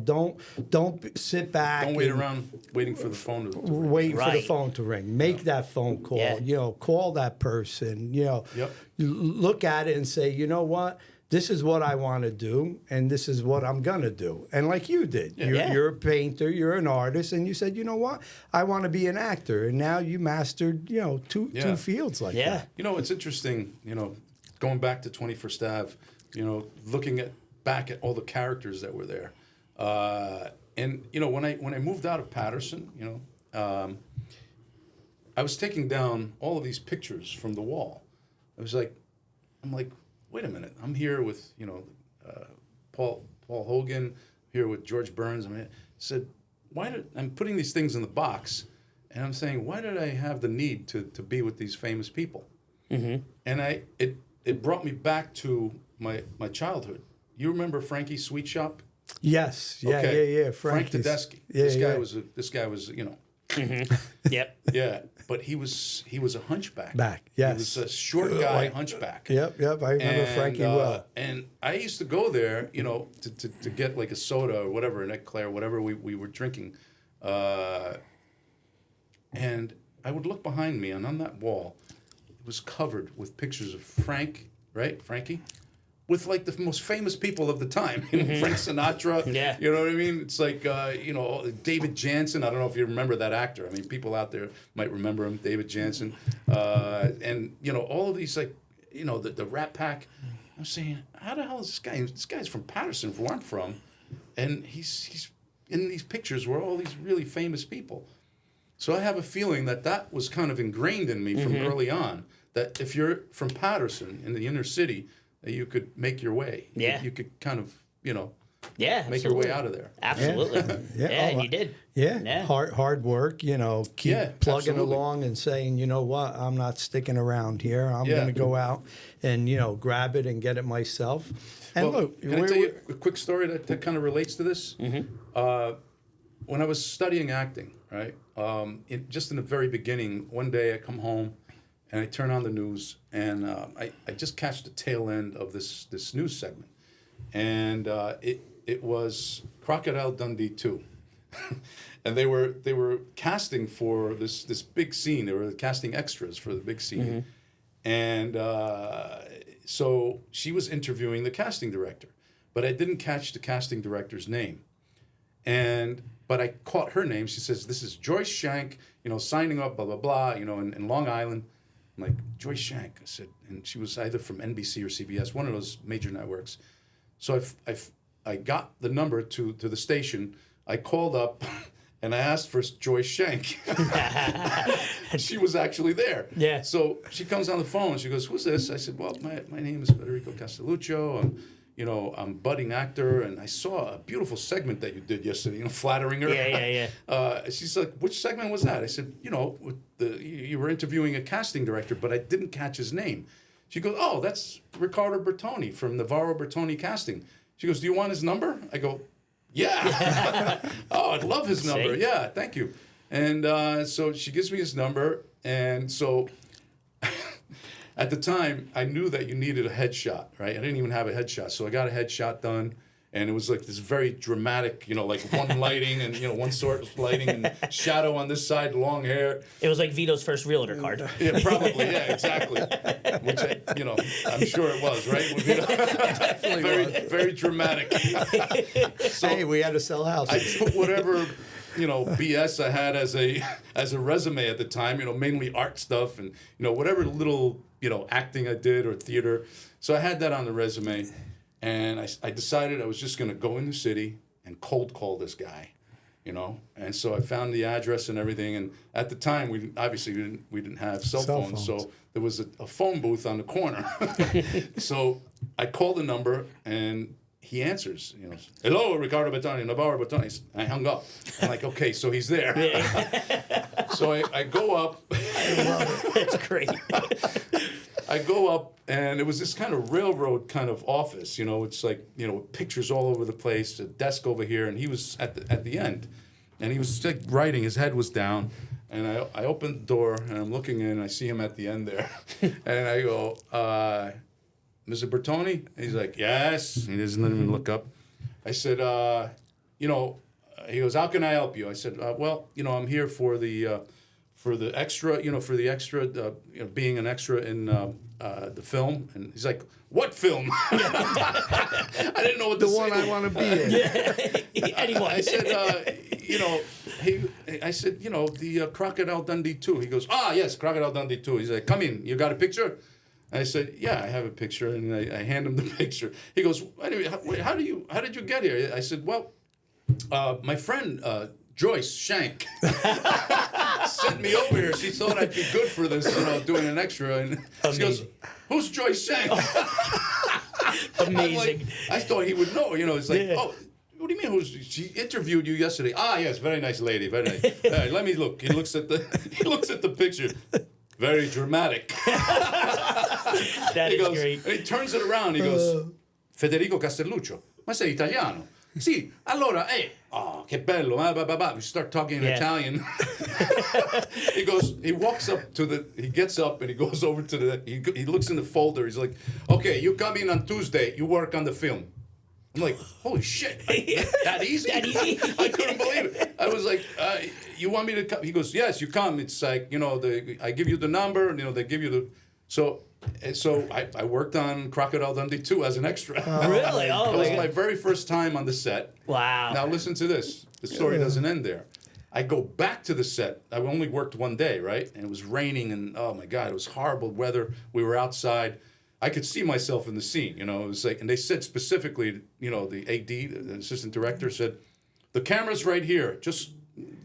Don't sit back. Don't wait and around waiting for the phone to ring. waiting for the Right. phone to ring. Make that phone call. Yeah. Call that person. Yep. Look at it and say, you know what? This is what I want to do, and this is what I'm gonna do. And like you did, Yeah. you're a painter, you're an artist, and you said, you know what? I want to be an actor, and now you mastered, two fields like Yeah. that. It's interesting, going back to 21st Ave, looking back at all the characters that were there. And when I moved out of Paterson, I was taking down all of these pictures from the wall. I'm like, wait a minute, I'm here with, Paul Hogan, here with George Burns. I said, I'm putting these things in the box, and I'm saying, why did I have the need to be with these famous people? Mm-hmm. And it brought me back to my childhood. You remember Frankie's Sweet Shop? Yes. Yeah. Okay. Yeah. Frank Frankie's- Tedeschi. Yeah, This guy yeah. was, Yep. yeah. But he was a hunchback. Yes. He was a short guy, hunchback. Yep. I remember Frankie well. And I used to go there, to get like a soda or whatever, an eclair, whatever we were drinking. And I would look behind me, and on that wall, it was covered with pictures of Frank, right? Frankie? With like the most famous people of the time, Frank Sinatra. Yeah. You know what I mean? It's like, David Jansen. I don't know if you remember that actor. I mean, people out there might remember him, David Jansen. And, all of these, like, the Rat Pack. I'm saying, how the hell is this guy? This guy's from Paterson, where I'm from. And he's in these pictures where all these really famous people. So I have a feeling that was kind of ingrained in me from early on, that if you're from Paterson in the inner city, that you could make your way. Yeah. You could kind of, Yeah. make your way out of there. Absolutely. Yeah. And you did. Yeah. Hard work, keep plugging absolutely. along and saying, you know what, I'm not sticking around here. I'm Yeah. going to go out and, grab it and get it myself. And Well, look, can I tell you a quick story that kind of relates to this? Mm-hmm. When I was studying acting, right, just in the very beginning, one day I come home and I turn on the news, and I just catch the tail end of this news segment. And it was Crocodile Dundee 2. And they were casting for this big scene. They were casting extras for the big scene. Mm-hmm. And so she was interviewing the casting director, but I didn't catch the casting director's name. But I caught her name. She says, "This is Joyce Shank, signing up, blah, blah, blah, in Long Island." I'm like, "Joyce Shank," I said, and she was either from NBC or CBS, one of those major networks. So I got the number to the station. I called up and I asked for Joyce Shank. She was actually there. Yeah. So she comes on the phone. She goes, "Who's this?" I said, "Well, my name is Federico Castelluccio. I'm a budding actor, and I saw a beautiful segment that you did yesterday, flattering her." Yeah. She's like, "Which segment was that?" I said, you were interviewing a casting director, but I didn't catch his name. She goes, "Oh, that's Riccardo Bertoni from Navarro Bertoni Casting." She goes, "Do you want his number?" I go, "Yeah." "Oh, I'd love his number." See? "Yeah, thank you." And so she gives me his number, and so at the time, I knew that you needed a headshot, right? I didn't even have a headshot, so I got a headshot done, and it was like this very dramatic, like one lighting and one sort of lighting and shadow on this side, long hair. It was like Vito's first realtor card. Yeah, probably, yeah, exactly. Which I'm sure it was, right? Definitely very, was. very dramatic. So Hey, we had to sell I houses. put whatever BS I had as a resume at the time, mainly art stuff and whatever little acting I did or theater. So I had that on the resume, and I decided I was just going to go in the city and cold call this guy, And so I found the address and everything. And at the time, we didn't have cell phones, so there was a phone booth on the corner. So I called the number, and he answers, "Hello, Riccardo Bertoni, Navarro Bertoni." I hung up. I'm like, okay, so he's there. So I go up. That's great. I go up, and it was this kind of railroad kind of office. It's like, pictures all over the place, a desk over here, and he was at the end. And he was like writing, his head was down. And I opened the door, and I'm looking in, and I see him at the end there. And I go, Mr. Bertoni? And he's like, yes. He doesn't let me look up. I said, you know, he goes, how can I help you? I said, well, you know, I'm here for the extra, you know, you know, being an extra in the film. And he's like, what film? I didn't know what to say. The one I want to be in. Anyone. I said, you know, I said, you know, the Crocodile Dundee 2. He goes, yes, Crocodile Dundee 2. He's like, come in. You got a picture? I said, yeah, I have a picture. And I hand him the picture. He goes, anyway, how did you get here? I said, well, my friend Joyce Shank sent me over here. She thought I'd be good for this, you know, doing an extra. And she goes, who's Joyce Shank? Amazing. Like, I thought he would know. You know, it's like, oh, what do you mean? She interviewed you yesterday? Yes, very nice lady, very nice. Let me look. He looks at the picture. Very dramatic. That is great. And he turns it around. He goes, Federico Castelluccio. Ma sei italiano? Sì, allora, che bello, We start talking in Italian. He gets up and he goes over to he looks in the folder. He's like, okay, you come in on Tuesday, you work on the film. I'm like, holy shit, that easy? That easy? I couldn't believe it. I was like, you want me to come? He goes, yes, you come. It's like, you know, I give you the number, you know, they give you the, so I worked on Crocodile Dundee 2 as an extra. Really? Oh, It was my very first time on the set. Wow. Now listen to this. The story doesn't end there. I go back to the set. I only worked one day, right? And it was raining, and oh my God, it was horrible weather. We were outside. I could see myself in the scene, you know. It was like, and they said specifically, you know, the AD, the assistant director, said, the camera's right here. Just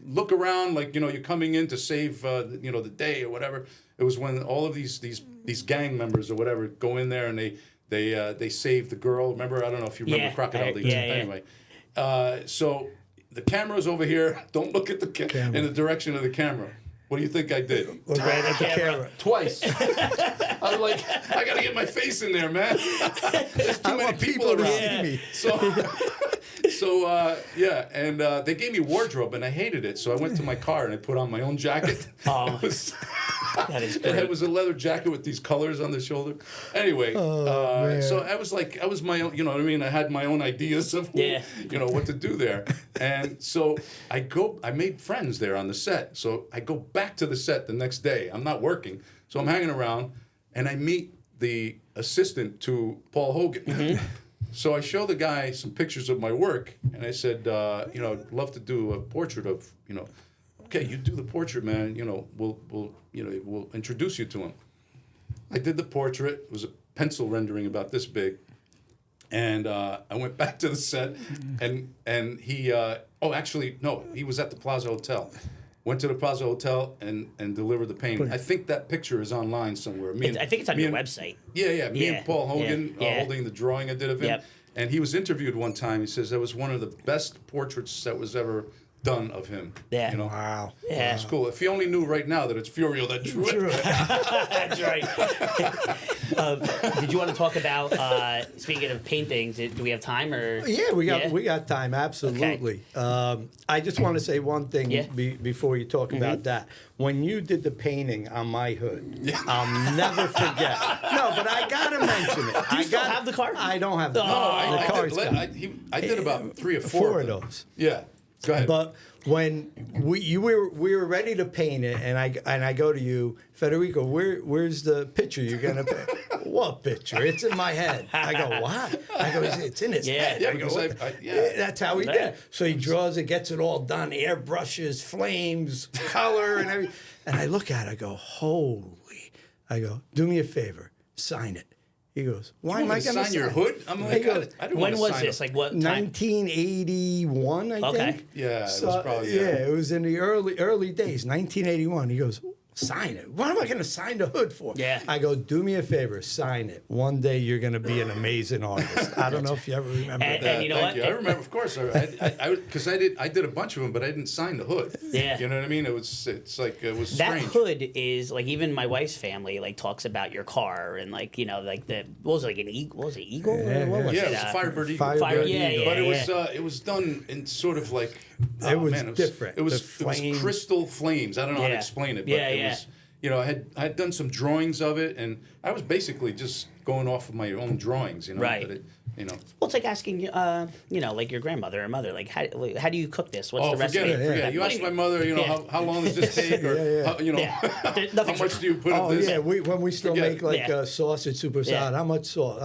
look around, like, you know, you're coming in to save, you know, the day or whatever. It was when all of these gang members or whatever go in there and they save the girl. Remember, I don't know if you remember Crocodile Dundee. Anyway, so the camera's over here. Don't look at the camera in the direction of the camera. What do you think I did? Right at the camera. Twice. I was like, I gotta get my face in there, man. There's too many people to around. see me. So and they gave me wardrobe, and I hated it. So I went to my car and I put on my own jacket. That is great. It was a leather jacket with these colors on the shoulder. Anyway, so I was my own, you know what I mean? I had my own ideas of, you know, what to do there. And so I made friends there on the set. So I go back to the set the next day. I'm not working. So I'm hanging around, and I meet the assistant to Paul Hogan. Mm-hmm. So I show the guy some pictures of my work, and I said, you know, I'd love to do a portrait of, you know, okay, you do the portrait, man. You know, we'll introduce you to him. I did the portrait. It was a pencil rendering about this big, and I went back to the set, and he. Actually, no, he was at the Plaza Hotel. Went to the Plaza Hotel and delivered the painting. I think that picture is online somewhere. I think it's on your website. Yeah. Me and Paul Hogan holding the drawing I did of him. Yep. And he was interviewed one time. He says that was one of the best portraits that was ever done of him. Yeah. You know? Wow. Yeah. It's cool. If he only knew right now that it's Furio that drew it. That's right. Did you want to talk about, speaking of paintings, do we have time? Or? Yeah, we got time, absolutely. Okay. I just want to say one thing before you talk about that. When you did the painting on my hood, I'll never forget. No, but I got to mention it. Do you still have the car? I don't have the car. I did about 3 or 4 of those. Yeah. Go ahead. But when we were ready to paint it, and I go to you, Federico, where's the picture you're gonna paint? What picture? It's in my head. I go, what? I go, it's in his head. Yeah, I go, because that's how he did it. So he draws it, gets it all done, airbrushes, flames, color, and everything. And I look at it, I go, holy. I go, do me a favor, sign it. He goes, why am I going to sign your hood? I'm like, when was this? Like what time? 1981, I think. Yeah, it was probably. Yeah, it was in the early days, 1981. He goes, sign it. What am I going to sign the hood for? Yeah. I go, do me a favor, sign it. One day you're going to be an amazing artist. I don't know if you ever remember that. And you know what? I remember, of course. Because I did a bunch of them, but I didn't sign the hood. Yeah. You know what I mean? It was strange. That hood is like, even my wife's family like talks about your car and like, you know, like what was it, like an eagle? What was it, eagle? Yeah, what was it it? was a Firebird Eagle. Eagle. But it was done in sort of like it was different. It was crystal flames. I don't know how to explain it, but I had done some drawings of it, and I was basically just going off of my own drawings, Right. But Well, it's like asking, like your grandmother or mother, like, how do you cook this? What's the forget recipe? it. Forget it. You asked my mother, how long does this take, or how much do you put of this? Yeah, when we still Forget make it. sausage super salad, how much salt?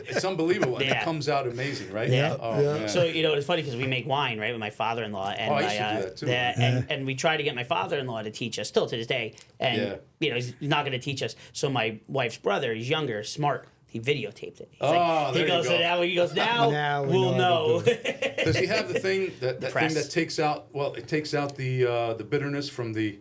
It's unbelievable, and Yeah. it comes out amazing, right? Yeah. Oh, Yeah. man. So it's funny because we make wine, right, with my father-in-law, and I used to do that, too. and we try to get my father-in-law to teach us, still to this day, and he's not going to teach us. So my wife's brother, he's younger, smart. He videotaped it. There you go. So now Now we we'll know know. Does he have the thing that press. thing that takes out? Well, it takes out the bitterness from the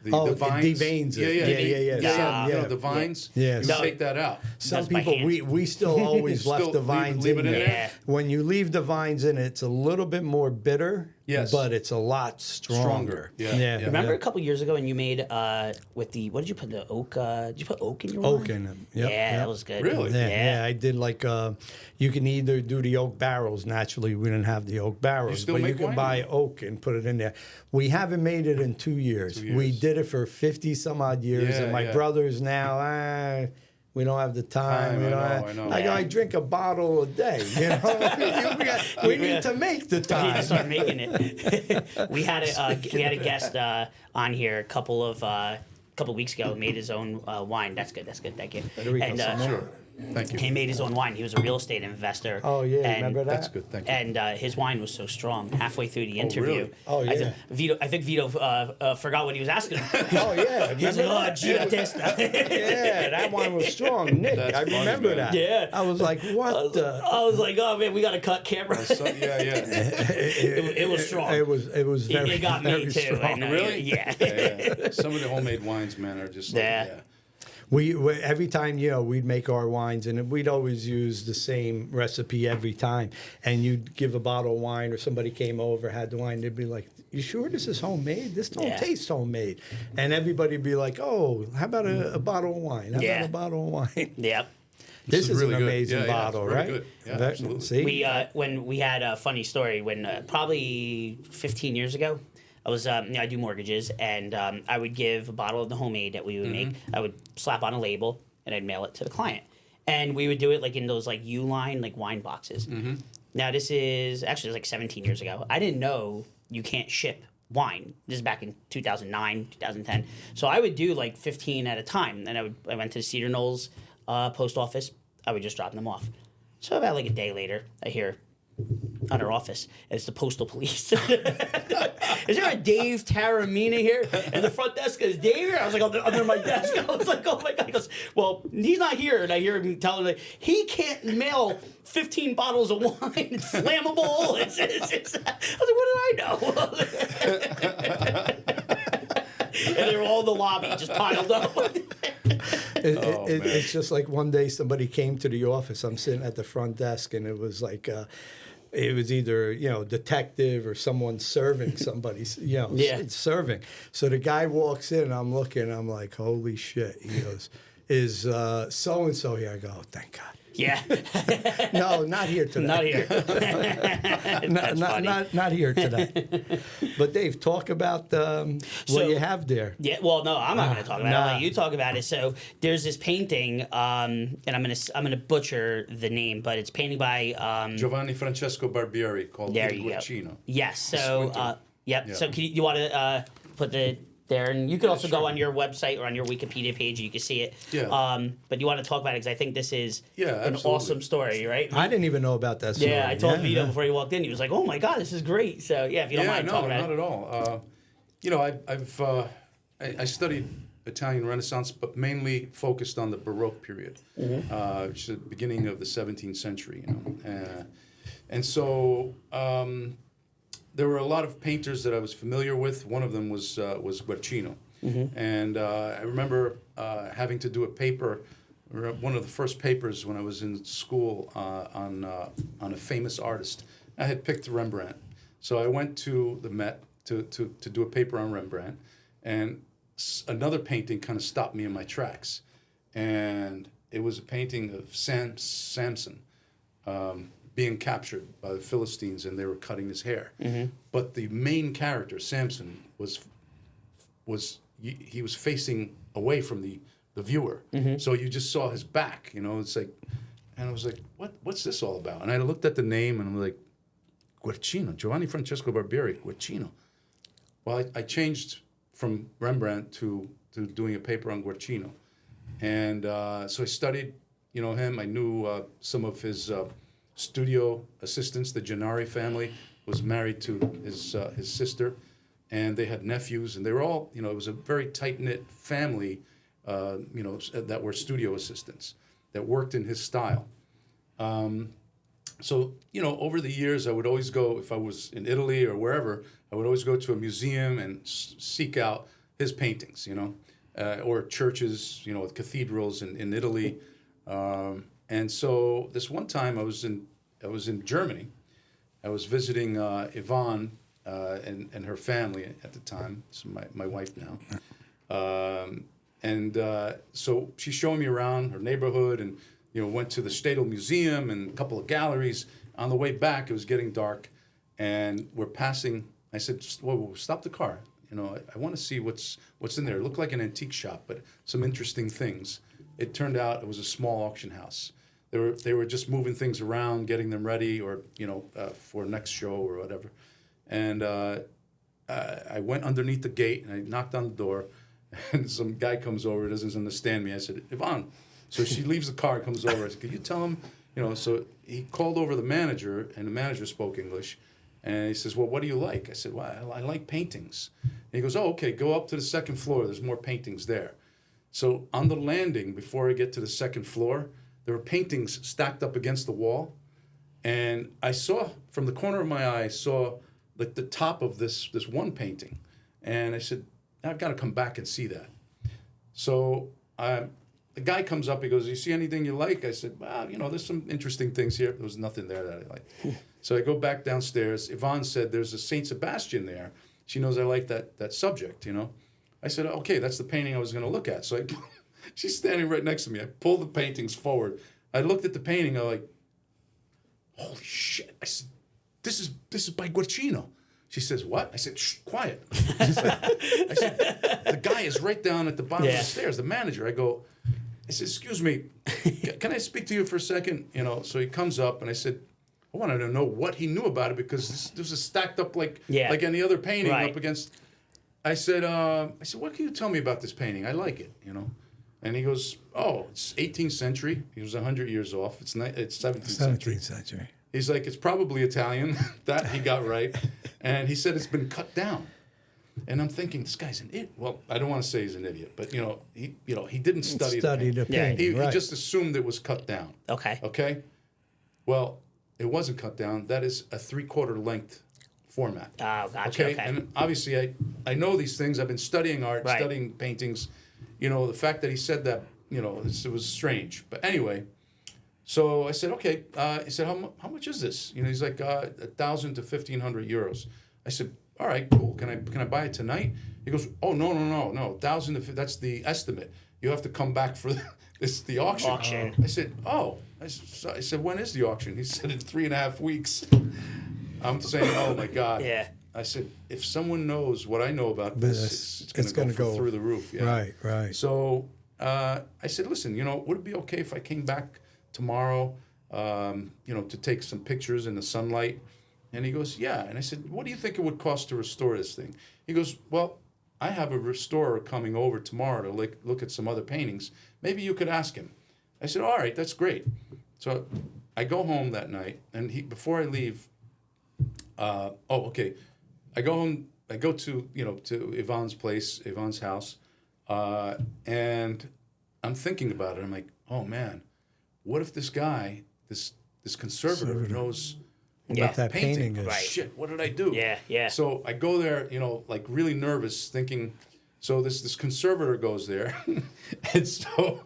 it vines. deveins it. Yeah. The vines. Yeah. You No. take that out. Some That's by people, hand. we still always Still left the vines leave in it in there. there? Yeah. When you leave the vines in, it's a little bit more bitter, Yes. but it's a lot stronger. Yeah. Remember a couple years ago when you made with the what did you put the oak? Did you put oak in your Oak wine? in them. Yep, Yeah, yep. that was good. Really? Yeah, I did like you can either do the oak barrels. Naturally, we didn't have the oak barrels, still but you make can wine? buy oak and put it in there. We haven't made it in 2 years. 2 years. We did it for 50 some odd years, Yeah, and my yeah. brothers now. We don't have the time. I know. I drink a bottle a day. We need to make the We need time. to start making it. we had a guest on here a couple weeks ago. Made his own wine. That's good. Thank you. Federico, And some more? Sure. Thank you. he made his own wine. He was a real estate investor. Oh yeah, and, remember that? That's good. Thank you. And his wine was so strong. Halfway through the interview, really? Oh, yeah. I think Vito forgot what he was asking him. Oh yeah, He was like, "Oh, gira testa." yeah, that one was strong, Nick. That's I funny, remember man. that. Yeah. I was like, what the? I was like, "Oh man, we got to cut camera." So, yeah. It was strong. It was very. It got me very too. strong. I know. Really? Yeah. Some of the homemade wines, man, are just like, Yeah. We every time we'd make our wines, and we'd always use the same recipe every time. And you'd give a bottle of wine, or somebody came over had the wine, they'd be like, "You sure this is homemade? This don't Yeah. taste homemade." And everybody'd be like, "Oh, how about a bottle of wine? How Yeah. about a bottle of wine?" Yep. This is really an good. amazing Yeah, yeah, bottle, it's very right? good. Yeah, That- absolutely. See, When we had a funny story when probably 15 years ago, I was I do mortgages, and I would give a bottle of the homemade that we would make. I would slap on a label and I'd mail it to the client, and we would do it like in those like U-line like wine boxes. Now this is actually like 17 years ago. I didn't know you can't ship wine. This is back in 2009, 2010. So I would do like 15 at a time, and I went to the Cedar Knolls post office. I would just drop them off. So about like a day later, I hear on our office, and it's the postal police. Is there a Dave Taramina here? And the front desk is Dave here? I was like, under my desk. I was like, oh my God. He goes, well, he's not here. And I hear him telling me, he can't mail 15 bottles of wine. It's flammable. I was like, what did I know? And they were all in the lobby, just piled up. It's just like one day somebody came to the office. I'm sitting at the front desk, and it was like it was either detective or someone serving somebody, serving. So the guy walks in, and I'm looking, I'm like, holy shit. He goes, is so and so here? I go, oh, thank God. Yeah. No, not here today. Not here. That's funny. Not here today. But Dave, talk about what you have there. Yeah, well, no, I'm not going to talk about it. I'll Nah. let you talk about it. So there's this painting, and I'm gonna butcher the name, but it's painting by Giovanni Francesco Barbieri called there Il you go. Guercino. Yes. So Winter. yep. Yeah. So you want to put the there, and you could also sure. go on your website or on your Wikipedia page. You can see it. Yeah. But you want to talk about it because I think this is Yeah, an absolutely. awesome story, right? I didn't even know about that story. Yeah, I told Vito yeah. before he walked in. He was like, "Oh my God, this is great." So yeah, if you don't mind no, talking about not it. at all. I studied Italian Renaissance, but mainly focused on the Baroque period, which is the beginning of the 17th century. And so there were a lot of painters that I was familiar with. One of them was Guercino, and I remember having to do a paper, one of the first papers when I was in school on a famous artist. I had picked Rembrandt, so I went to the Met to do a paper on Rembrandt, and another painting kind of stopped me in my tracks, and it was a painting of Samson. being captured by the Philistines, and they were cutting his hair. But the main character, Samson, he was facing away from the viewer, so you just saw his back. It's like, and I was like, what's this all about? And I looked at the name, and I'm like, Guercino, Giovanni Francesco Barbieri, Guercino. Well, I changed from Rembrandt to doing a paper on Guercino, and so I studied, him. I knew some of his studio assistants. The Gennari family was married to his sister, and they had nephews, and they were all, it was a very tight-knit family, that were studio assistants that worked in his style. So, over the years, I would always go, if I was in Italy or wherever, I would always go to a museum and seek out his paintings, or churches, cathedrals in Italy. And so this one time I was in Germany. I was visiting Yvonne and her family at the time. So my wife now. So she's showing me around her neighborhood, and went to the Stadel Museum and a couple of galleries. On the way back, it was getting dark, and we're passing. I said, "Whoa, stop the car. I want to see what's in there." It looked like an antique shop, but some interesting things. It turned out it was a small auction house. They were just moving things around, getting them ready, or for next show or whatever. And I went underneath the gate, and I knocked on the door, and some guy comes over, doesn't understand me. I said, "Yvonne." So she leaves the car, comes over. I said, "Could you tell him?" So he called over the manager, and the manager spoke English. And he says, "Well, what do you like?" I said, "Well, I like paintings." And he goes, "Oh, okay, go up to the second floor. There's more paintings there." So on the landing, before I get to the second floor, there were paintings stacked up against the wall. And I saw, from the corner of my eye, like the top of this one painting. And I said, "I've got to come back and see that." So the guy comes up, he goes, "You see anything you like?" I said, "Well, there's some interesting things here." There was nothing there that I liked. So I go back downstairs. Yvonne said, "There's a Saint Sebastian there. She knows I like that subject, I said, "Okay, that's the painting I was going to look at." So she's standing right next to me. I pull the paintings forward. I looked at the painting. I'm like, "Holy shit." I said, This is by Guercino." She says, "What?" I said, "Shh, quiet." I said, "The guy is right down at the bottom of the stairs, the manager." I said, "Excuse me, can I speak to you for a second?" So he comes up, and I said, I wanted to know what he knew about it, because this is stacked up like any other painting up against. I said, "What can you tell me about this painting? I like it, And he goes, "Oh, it's 18th century." He was 100 years off. It's 17th century. He's like, "It's probably Italian." That he got right. And he said it's been cut down. And I'm thinking, this guy's an idiot. Well, I don't want to say he's an idiot, but he didn't study the painting. He just assumed it was cut down. Okay. Well, it wasn't cut down. That is a 3/4 length format. Oh, gotcha. Okay. And obviously, I know these things. I've been studying art, studying paintings. The fact that he said that, it was strange. But anyway, so I said, "Okay." He said, how much is this? He's like, 1,000 to 1,500 euros. I said, "All right, cool. Can I buy it tonight?" He goes, "Oh, no. 1,000 to that's the estimate. You have to come back for the auction." I said, "Oh." I said, "When is the auction?" He said, "In 3.5 weeks." I'm saying, "Oh my God." Yeah. I said, "If someone knows what I know about this, it's going to go through the roof." Yeah. Right. So I said, "Listen, would it be okay if I came back tomorrow, to take some pictures in the sunlight?" And he goes, "Yeah." And I said, "What do you think it would cost to restore this thing?" He goes, "Well, I have a restorer coming over tomorrow to look at some other paintings. Maybe you could ask him." I said, "All right, that's great." So I go home that night, and before I leave, I go home. I go to Yvonne's place, Yvonne's house, and I'm thinking about it. I'm like, "Oh man, what if this guy, this conservator, knows about that painting? painting is. Shit, what did I do?" Yeah. So I go there, like really nervous, thinking. So this conservator goes there, and so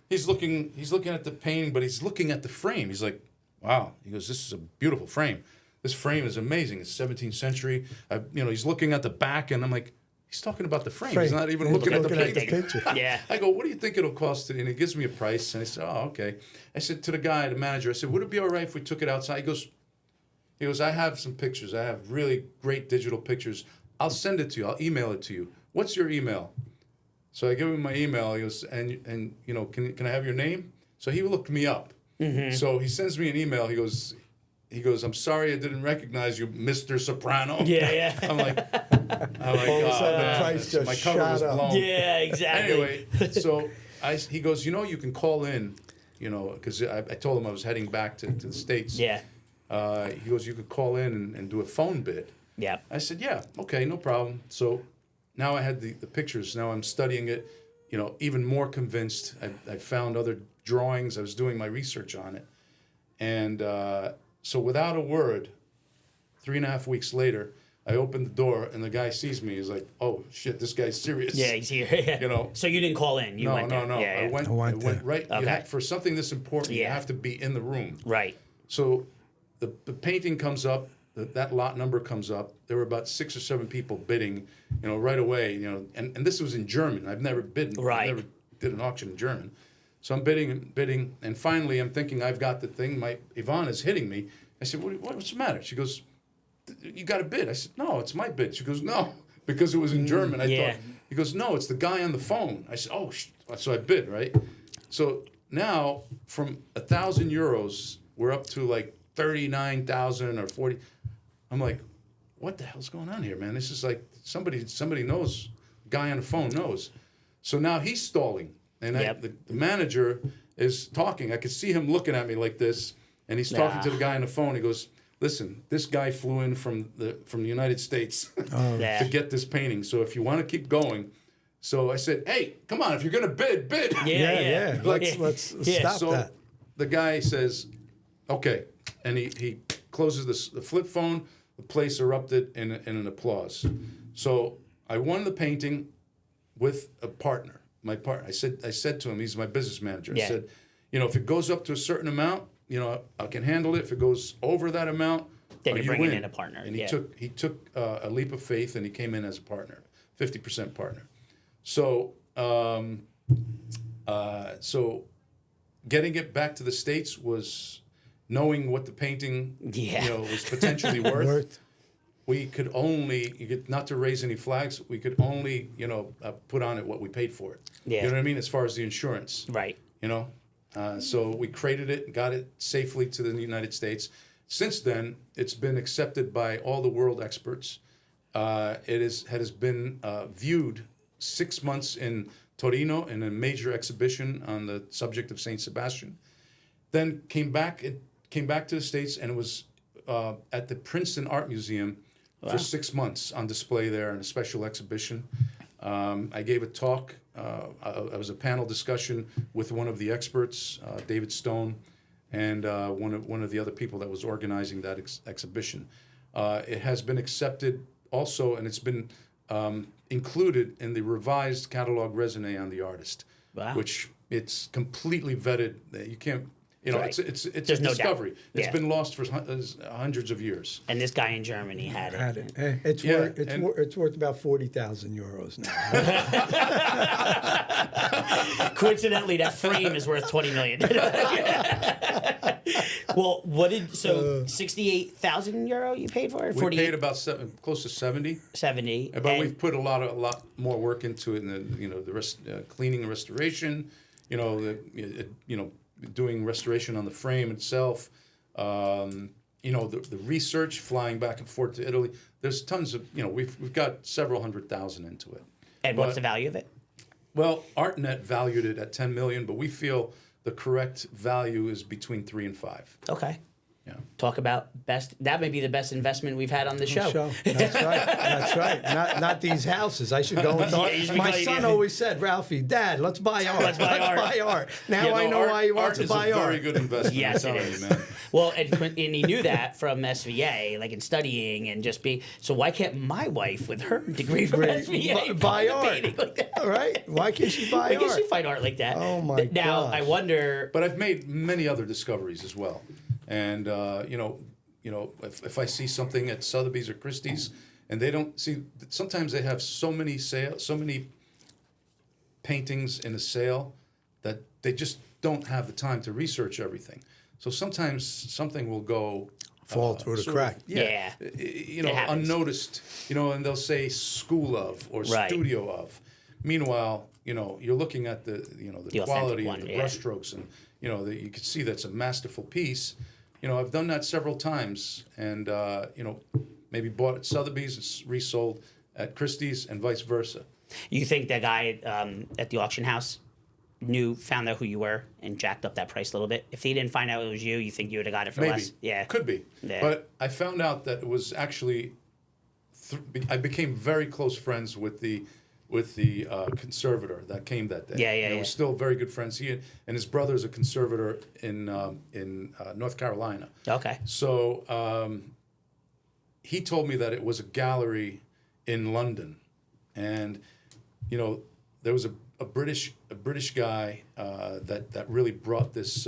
he's looking at the painting, but he's looking at the frame. He's like, "Wow." He goes, "This is a beautiful frame. This frame is amazing. It's 17th century." He's looking at the back, and I'm like, he's talking about the frame. Frame. He's not even He's looking at the looking at the painting. picture. Yeah. I go, what do you think it'll cost? And he gives me a price. And I said, oh, okay. I said to the guy, the manager, I said, would it be all right if we took it outside? He goes, I have some pictures. I have really great digital pictures. I'll send it to you. I'll email it to you. What's your email? So I give him my email. He goes, and you know, can I have your name? So he looked me up. So he sends me an email. He goes, I'm sorry I didn't recognize you, Mr. Soprano. Yeah. I'm like, All of a oh, sudden the man, price just my cover was shot up. blown. Yeah, exactly. Anyway, so he goes, you know, you can call in, you know, because I told him I was heading back to the States. Yeah. He goes, you could call in and do a phone bid. Yeah. I said, yeah, okay, no problem. So now I had the pictures. Now I'm studying it, you know, even more convinced. I found other drawings. I was doing my research on it. And so without a word, 3.5 weeks later, I opened the door and the guy sees me. He's like, oh, shit, this guy's serious. Yeah, he's here. Yeah. You know. So you didn't call in. You went there. No. Yeah, I yeah. went there. right. Okay. For something this important, you Yeah. have to be in the room. Right. So the painting comes up, that lot number comes up. There were about 6 or 7 people bidding, you know, right away, you know, and this was in German. I've never bidden. Right. I never did an auction in German. So I'm bidding, and finally I'm thinking I've got the thing. Yvonne is hitting me. I said, what's the matter? She goes, you got a bid. I said, no, it's my bid. She goes, no, because it was in German. I yeah. thought, he goes, no, it's the guy on the phone. I said, oh, so I bid, right? So now from 1,000 euros, we're up to like 39,000 or 40. I'm like, what the hell's going on here, man? This is like somebody knows, guy on the phone knows. So now he's stalling. And Yep. the manager is talking. I could see him looking at me like this, and he's talking to the guy on the phone. He goes, listen, this guy flew in from the United States Yeah. to get this painting. So if you want to keep going. So I said, hey, come on, if you're going to bid. Yeah. Let's Yeah. stop So that. the guy says, okay. And he closes the flip phone. The place erupted in an applause. So I won the painting with a partner. My partner. I said to him, he's my business manager. Yeah. I said, you know, if it goes up to a certain amount, you know, I can handle it. If it goes over that amount, Then you're you bringing win. in a partner. And Yeah. he took a leap of faith, and he came in as a partner, 50% partner. So so getting it back to the States was knowing what the painting Yeah. you know was potentially worth. Worth. We could only, not to raise any flags, we could only, you know, put on it what we paid for it. Yeah. You know what I mean? As far as the insurance, Right. you know? So we created it and got it safely to the United States. Since then, it's been accepted by all the world experts. It has been viewed 6 months in Torino in a major exhibition on the subject of Saint Sebastian. Then came back to the States, and it was at the Princeton Art Museum for 6 months on display there in a special exhibition. I gave a talk. I was a panel discussion with one of the experts, David Stone, and one of the other people that was organizing that exhibition. It has been accepted also, and it's been included in the revised catalog raisonné on the artist, Wow. which it's completely vetted. You can't. You know, Right. it's a There's no doubt. discovery. It's Yeah. been lost for hundreds of years. And this guy in Germany had it. Had it. It's Yeah, worth and- it's worth about 40,000 euros now. Coincidentally, that frame is worth 20 million. Well, what did 68,000 euro you paid for it? We paid about close to 70, 70. but and we've put a lot more work into it. In the cleaning and restoration. Doing restoration on the frame itself. The research, flying back and forth to Italy. There's tons of we've got several 100,000 into it. And what's the value of it? Well, ArtNet valued it at 10 million, but we feel the correct value is between 3 and 5. Okay. Yeah. Talk about best. That may be the best investment we've had on the show. That's right. That's right. Not these houses. I should go with art. Yeah, you should My go- son always said, Ralphie, Dad, let's buy art. Let's buy art. Now I know why he wants to buy Art art. is a very good investment. Yes, I'm it telling is. you, man. Well, and he knew that from SVA, like in studying and just being. So why can't my wife, with her degree from SVA, Buy find a art. painting like that? All right. Why can't she buy Why can't art? she find art like that? Oh, my Now gosh. I wonder. But I've made many other discoveries as well. And if I see something at Sotheby's or Christie's and they don't see. Sometimes they have so many paintings in a sale that they just don't have the time to research everything. So sometimes something will go Fall through the sort crack. of, Yeah. you know, It happens. unnoticed, you know, and they'll say school of or Right. studio of. Meanwhile, you know, you're looking at the authentic quality one, and the yeah. brushstrokes, and you know, you can see that's a masterful piece. You know, I've done that several times, and you know, maybe bought at Sotheby's, it's resold at Christie's, and vice versa. You think that guy at the auction house found out who you were and jacked up that price a little bit? If he didn't find out it was you, you think you would have got it for Maybe. less? Yeah. Could be. Yeah. But I found out that it was actually, I became very close friends with the conservator that came that day. Yeah, yeah, And yeah. we're still very good friends. He and his brother is a conservator in North Carolina. Okay. So he told me that it was a gallery in London, and you know there was a British guy that really brought this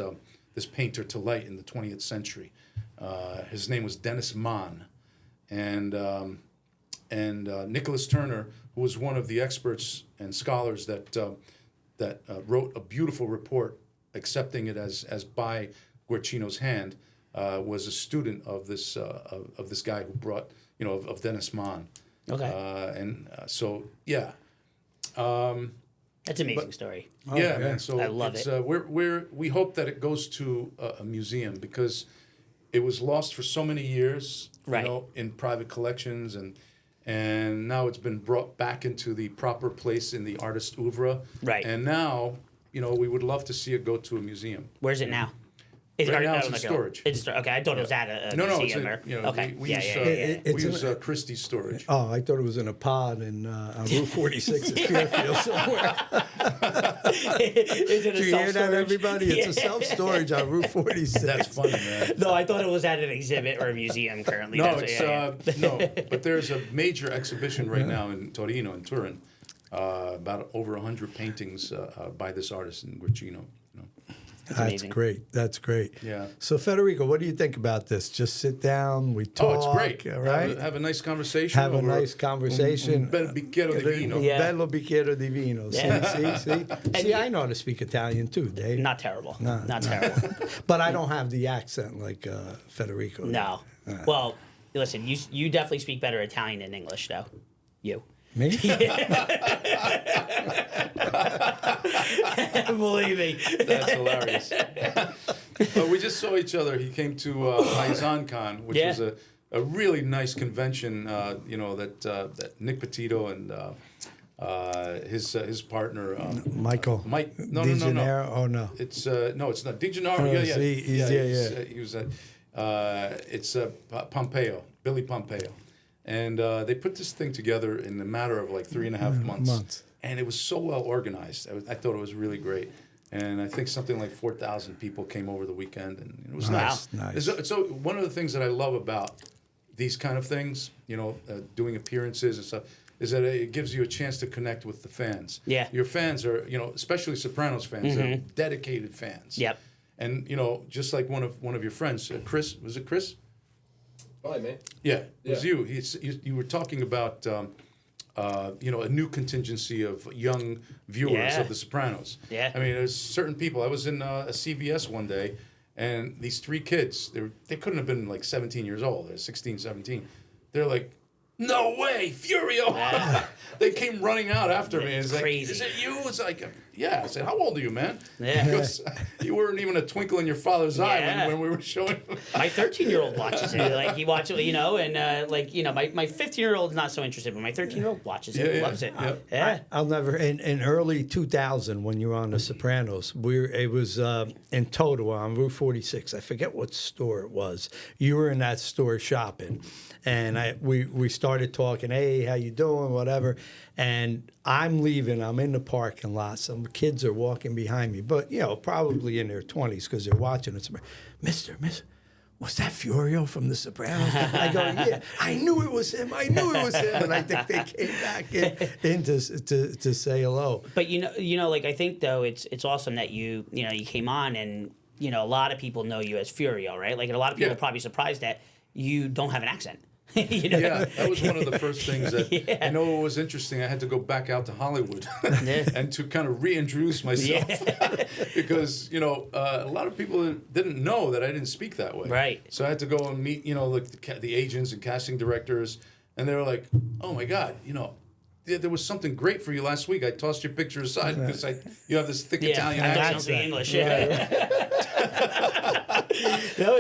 painter to light in the 20th century. His name was Dennis Mann, and Nicholas Turner, who was one of the experts and scholars that wrote a beautiful report accepting it as by Guercino's hand, was a student of this guy who brought, you know, of Dennis Mann. Okay. So yeah. That's an amazing story. Yeah, man. So I love it's, it. we hope that it goes to a museum, because it was lost for so many years, Right. you know, in private collections, and now it's been brought back into the proper place in the artist oeuvre. Right. And now, you know, we would love to see it go to a museum. Where's it now? Right now I it's don't in know. storage. It's okay. I thought it was at a No, it's museum. a, you know, Okay. we Yeah, use, yeah, yeah. It's we use in- Christie's storage. Oh, I thought it was in a pod on Route 46 in Fairfield somewhere. Is it a Did you hear that, self-storage? everybody? It's a self-storage on Route 46. That's funny, man. No, I thought it was at an exhibit or a museum currently. No, That's it's what- yeah, yeah. no, but there's a major exhibition right now in Torino, in Turin, about over 100 paintings by this artist in Guercino. You know. That's amazing. great. That's great. Yeah. So, Federico, what do you think about this? Just sit down, we talk. Oh, it's great. All right. Have a nice conversation. Have a over nice conversation. Un bel bicchiere di vino. Yeah. Bello bicchiere di vino. Yeah. See? See, I know how to speak Italian too, Dave. Not terrible. No, Not terrible. But I don't have the accent like Federico. No. Well, listen, you definitely speak better Italian than English, though. You. Me? Believe me. That's hilarious. But we just saw each other. He came to Con, which Yeah. was a really nice convention. You know that Nick Petito and his partner Michael. Mike. No. Oh, no. It's no, it's not. Di Gennaro. Oh, Yeah. see, He was at. It's Pompeo, Billy Pompeo, and they put this thing together in a matter of like 3.5 months. And it was so well organized. I thought it was really great. And I think something like 4,000 people came over the weekend, and it was nice. Nice. So one of the things that I love about these kind of things, you know, doing appearances and stuff, is that it gives you a chance to connect with the fans. Yeah. Your fans are, you know, especially Sopranos fans, they're dedicated fans. Yep. And you know, just like one of your friends, Chris, was it Chris? Hi, man. Yeah, it was Yeah. you. You were talking about, you know, a new contingency of young viewers Yeah. of The Sopranos. Yeah. I mean, there's certain people. I was in a CVS one day, and these 3 kids, they couldn't have been like 17 years old. They're 16, 17. They're like, no way, Furio! Yeah. They came running out after me. It's Crazy. like, is it you? It's like, yeah. I said, how old are you, man? Yeah. Because you weren't even a twinkle in your father's eye Yeah. when we were showing. My 13-year-old watches it. Like, he watches it, you know, and, like, you know, my 15-year-old's not so interested, but my 13-year-old watches it, Yeah, loves it. yeah. Yeah. I'll never. In early 2000, when you were on The Sopranos, it was in Toto on Route 46. I forget what store it was. You were in that store shopping, and we started talking. Hey, how you doing? Whatever. And I'm leaving. I'm in the parking lot. Some kids are walking behind me, but you know, probably in their 20s because they're watching it. Mister. Was that Furio from The Sopranos? I go, yeah, I knew it was him. And I think they came back in to say hello. But you know, like, I think though it's awesome that you came on, and you know, a lot of people know you as Furio, right? Like, a lot of people Yeah. are probably surprised that you don't have an accent. You know? Yeah, that was one of the first things that Yeah. I know it was interesting. I had to go back out to Hollywood Yeah. and to kind of reintroduce myself because a lot of people didn't know that I didn't speak that way. Right. So I had to go and meet like the agents and casting directors, and they were like, "Oh my God, there was something great for you last week. I tossed your picture aside because you have this thick Italian I don't accent." speak English. No,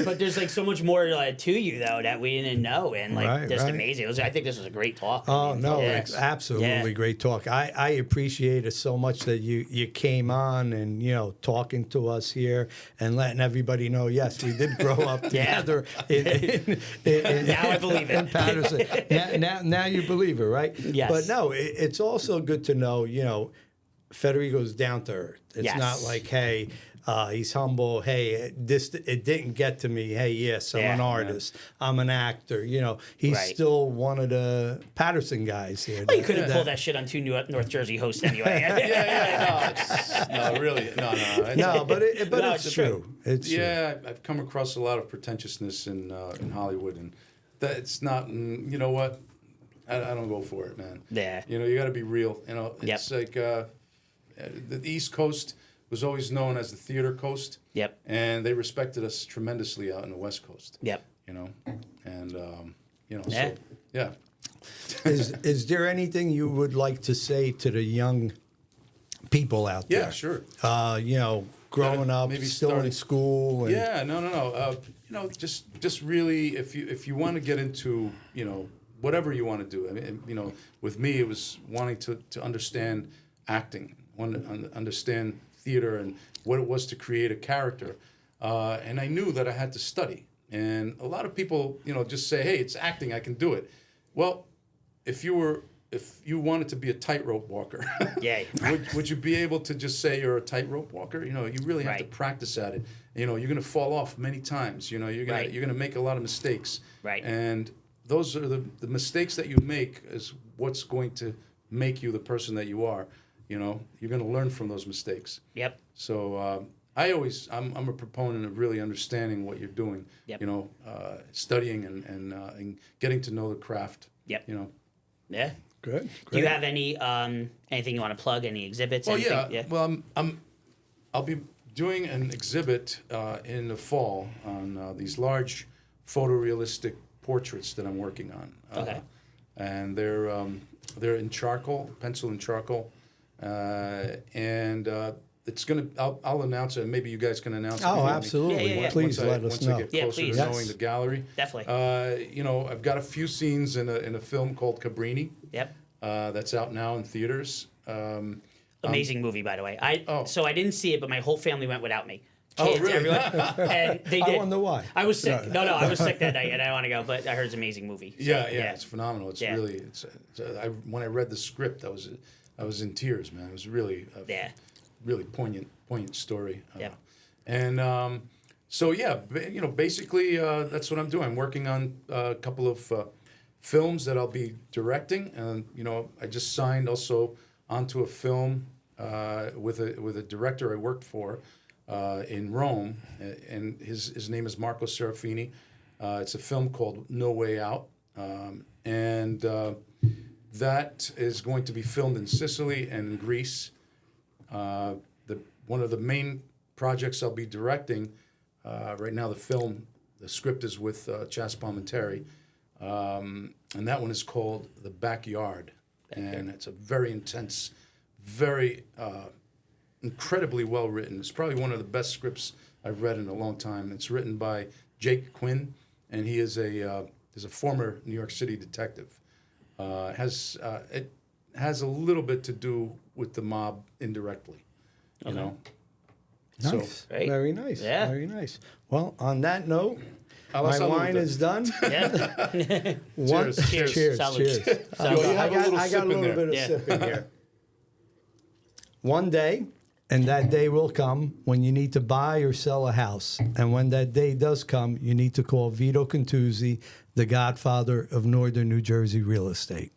but there's like so much more to you though that we didn't know, and like Right, just right. amazing. I think this was a great talk. Oh no, yeah. it's absolutely Yeah. great talk. I appreciate it so much that you came on and talking to us here and letting everybody know. Yes, we did grow up together. Now I believe it. In Paterson. Now you believe it, right? Yes. But no, it's also good to know. Federico's down to earth. It's Yes. not like, hey, he's humble. Hey, it didn't get to me. Hey, yes, I'm an artist. I'm an actor. He's Right. still one of the Paterson guys here. Well, you couldn't pull that shit on two North Jersey hosts anyway. No, really, no. No, but No, it's it's true. It's true. Yeah, I've come across a lot of pretentiousness in Hollywood, and that's not. You know what? I don't go for it, man. Yeah. You got to be real. It's Yep. like the East Coast was always known as the theater coast. Yep. And they respected us tremendously out in the West Coast. Yep. And Yeah. so yeah. Is there anything you would like to say to the young people out there? Yeah, sure. Growing up, Maybe still in starting- school. And, Yeah, no. Just really, if you want to get into, whatever you want to do. I mean, with me, it was wanting to understand acting, understand theater, and what it was to create a character. And I knew that I had to study. And a lot of people, just say, "Hey, it's acting. I can do it." Well, if you wanted to be a tightrope walker, Yeah. would you be able to just say you're a tightrope walker? You really have to Right. practice at it. You're going to fall off many times. You're Right. going to make a lot of mistakes. Right. And those are the mistakes that you make is what's going to make you the person that you are. You're going to learn from those mistakes. Yep. So I'm a proponent of really understanding what you're doing. Yep. Studying and getting to know the craft. Yep. Yeah. Good. Do you have any anything you want to plug? Any exhibits? Oh anything? yeah. Well, I'll be doing an exhibit in the fall on these large photorealistic portraits that I'm working on. Okay. And they're in charcoal, pencil and charcoal, and it's gonna. I'll announce it. And maybe you guys can announce it. Oh, for me. absolutely. Yeah, yeah, yeah. Please let us once know. I get Yeah, closer please. to knowing Yes. the gallery. Definitely. I've got a few scenes in a film called Cabrini. Yep. That's out now in theaters. Amazing movie, by the way. Oh. So I didn't see it, but my whole family went without me. Oh, Kids, really? everyone, and they I did. wonder why. I was sick. No, I was sick that night, and I want to go. But I heard it's an amazing movie. So, Yeah, it's phenomenal. It's Yeah. really. When I read the script, I was in tears, man. It was really Yeah. really poignant story. Yep. And so yeah, basically that's what I'm doing. I'm working on a couple of films that I'll be directing, and I just signed also onto a film with a director I worked for in Rome, and his name is Marco Serafini. It's a film called No Way Out, and that is going to be filmed in Sicily and in Greece. One of the main projects I'll be directing right now, the script is with Chas Palminteri, and that one is called The Backyard, and it's a very intense, very incredibly well written. It's probably one of the best scripts I've read in a long time. It's written by Jake Quinn, and he is a former New York City detective. It has a little bit to do with the mob indirectly, you know. Nice. Great. Very nice. Yeah. Very nice. Well, on that note, my salute. wine is done. Yeah. One, Cheers. cheers. Salud. Cheers. You have a little I sip got a in little there. bit of Yeah. sip in here. One day, and that day will come when you need to buy or sell a house. And when that day does come, you need to call Vito Cantuzzi, the godfather of Northern New Jersey real estate.